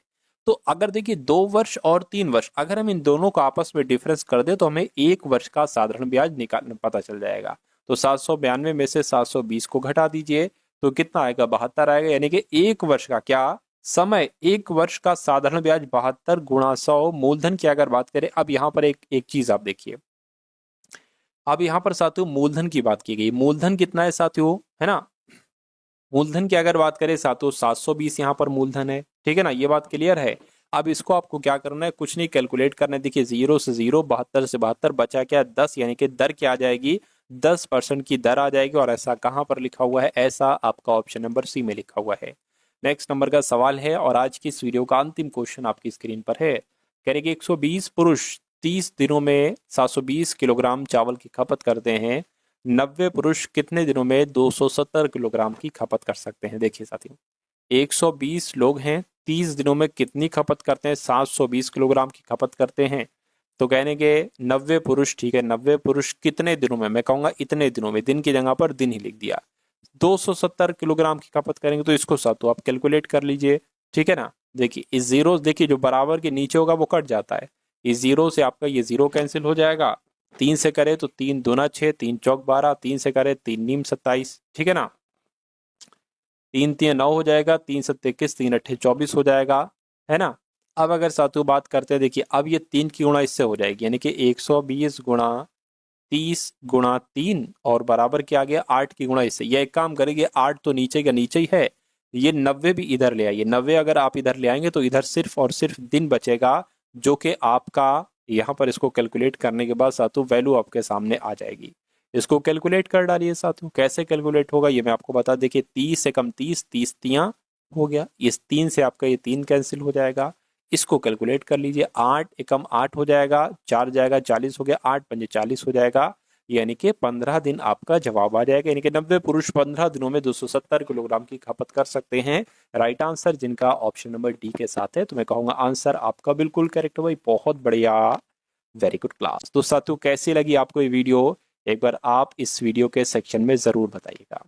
तो अगर देखिए 2 वर्ष और 3 वर्ष, अगर हम इन दोनों का आपस में डिफरेंस कर दे तो हमें 1 वर्ष का साधारण ब्याज निकालना पता चल जाएगा। तो 792 में से 720 को घटा दीजिए तो कितना आएगा, 72 आएगा। यानी कि 1 वर्ष का क्या समय, 1 वर्ष का साधारण ब्याज 72 गुणा 100। मूलधन की अगर बात करें, अब यहाँ पर एक चीज आप देखिए, अब यहाँ पर साथियों मूलधन की बात की गई। मूलधन कितना है साथियों, है ना, मूलधन की अगर बात करें साथियों 720 यहाँ पर मूलधन है, ठीक है ना, ये बात क्लियर है। अब इसको आपको क्या करना है, कुछ नहीं कैलकुलेट करना है। देखिए 0 से 0, 72 से 72, बचा क्या 10, यानी कि दर क्या आ जाएगी, 10% की दर आ जाएगी। और ऐसा कहाँ पर लिखा हुआ है, ऐसा आपका ऑप्शन नंबर सी में लिखा हुआ है। नेक्स्ट नंबर का सवाल है और आज की इस वीडियो का अंतिम क्वेश्चन आपकी स्क्रीन पर है। कह रहे कि 120 पुरुष 30 दिनों में 720 किलोग्राम चावल की खपत करते हैं, 90 पुरुष कितने दिनों में 270 किलोग्राम की खपत कर सकते हैं। देखिए साथियों 120 लोग हैं, 30 दिनों में कितनी खपत करते हैं, 720 किलोग्राम की खपत करते हैं। तो कहने के 90 पुरुष, ठीक है, 90 पुरुष कितने दिनों में, मैं कहूंगा इतने दिनों में, दिन की जगह पर दिन ही लिख दिया। 270 किलोग्राम की खपत करेंगे तो इसको साथ आप कैलकुलेट कर लीजिए, ठीक है ना। देखिए इस जीरो, देखिए जो बराबर के नीचे होगा वो कट जाता है, इस जीरो से आपका ये जीरो कैंसिल हो जाएगा। 3 से करे तो 3 दूना 6, 3 चौक 12, 3 से करे 3 नीम 27, ठीक है ना, 3 3 9 हो जाएगा, 3 7 21, 3 8 24 हो जाएगा, है ना। अब अगर साथियों बात करते हैं, देखिए अब ये 3 की गुणा इससे हो जाएगी, यानी कि 120 गुणा 30 गुणा 3 और बराबर क्या आ गया 8 की गुणा इससे। ये एक काम करेंगे, 8 तो नीचे का नीचे ही है, ये 90 भी इधर ले आइए। 90 अगर आप इधर ले आएंगे तो इधर सिर्फ और सिर्फ दिन बचेगा, जो कि आपका यहाँ पर इसको कैलकुलेट करने के बाद साथियों वैल्यू आपके सामने आ जाएगी। इसको कैलकुलेट कर डालिए साथियों, कैसे कैलकुलेट होगा ये मैं आपको बता। देखिए 30 से कम 30, 30 तियां हो गया, इस 3 से आपका ये 3 कैंसिल हो जाएगा। इसको कैलकुलेट कर लीजिए, 8 एकम 8 हो जाएगा, 4 जाएगा 40 हो गया, 8 पंजे 40 हो जाएगा, यानी कि 15 दिन आपका जवाब आ जाएगा। यानी कि 90 पुरुष 15 दिनों में 270 किलोग्राम की खपत कर सकते हैं। राइट आंसर जिनका ऑप्शन नंबर डी के साथ है, तो मैं कहूंगा आंसर आपका बिल्कुल करेक्ट भाई, बहुत बढ़िया, वेरी गुड क्लास। तो साथियों कैसी लगी आपको ये वीडियो, एक बार आप इस वीडियो के सेक्शन में जरूर बताइएगा।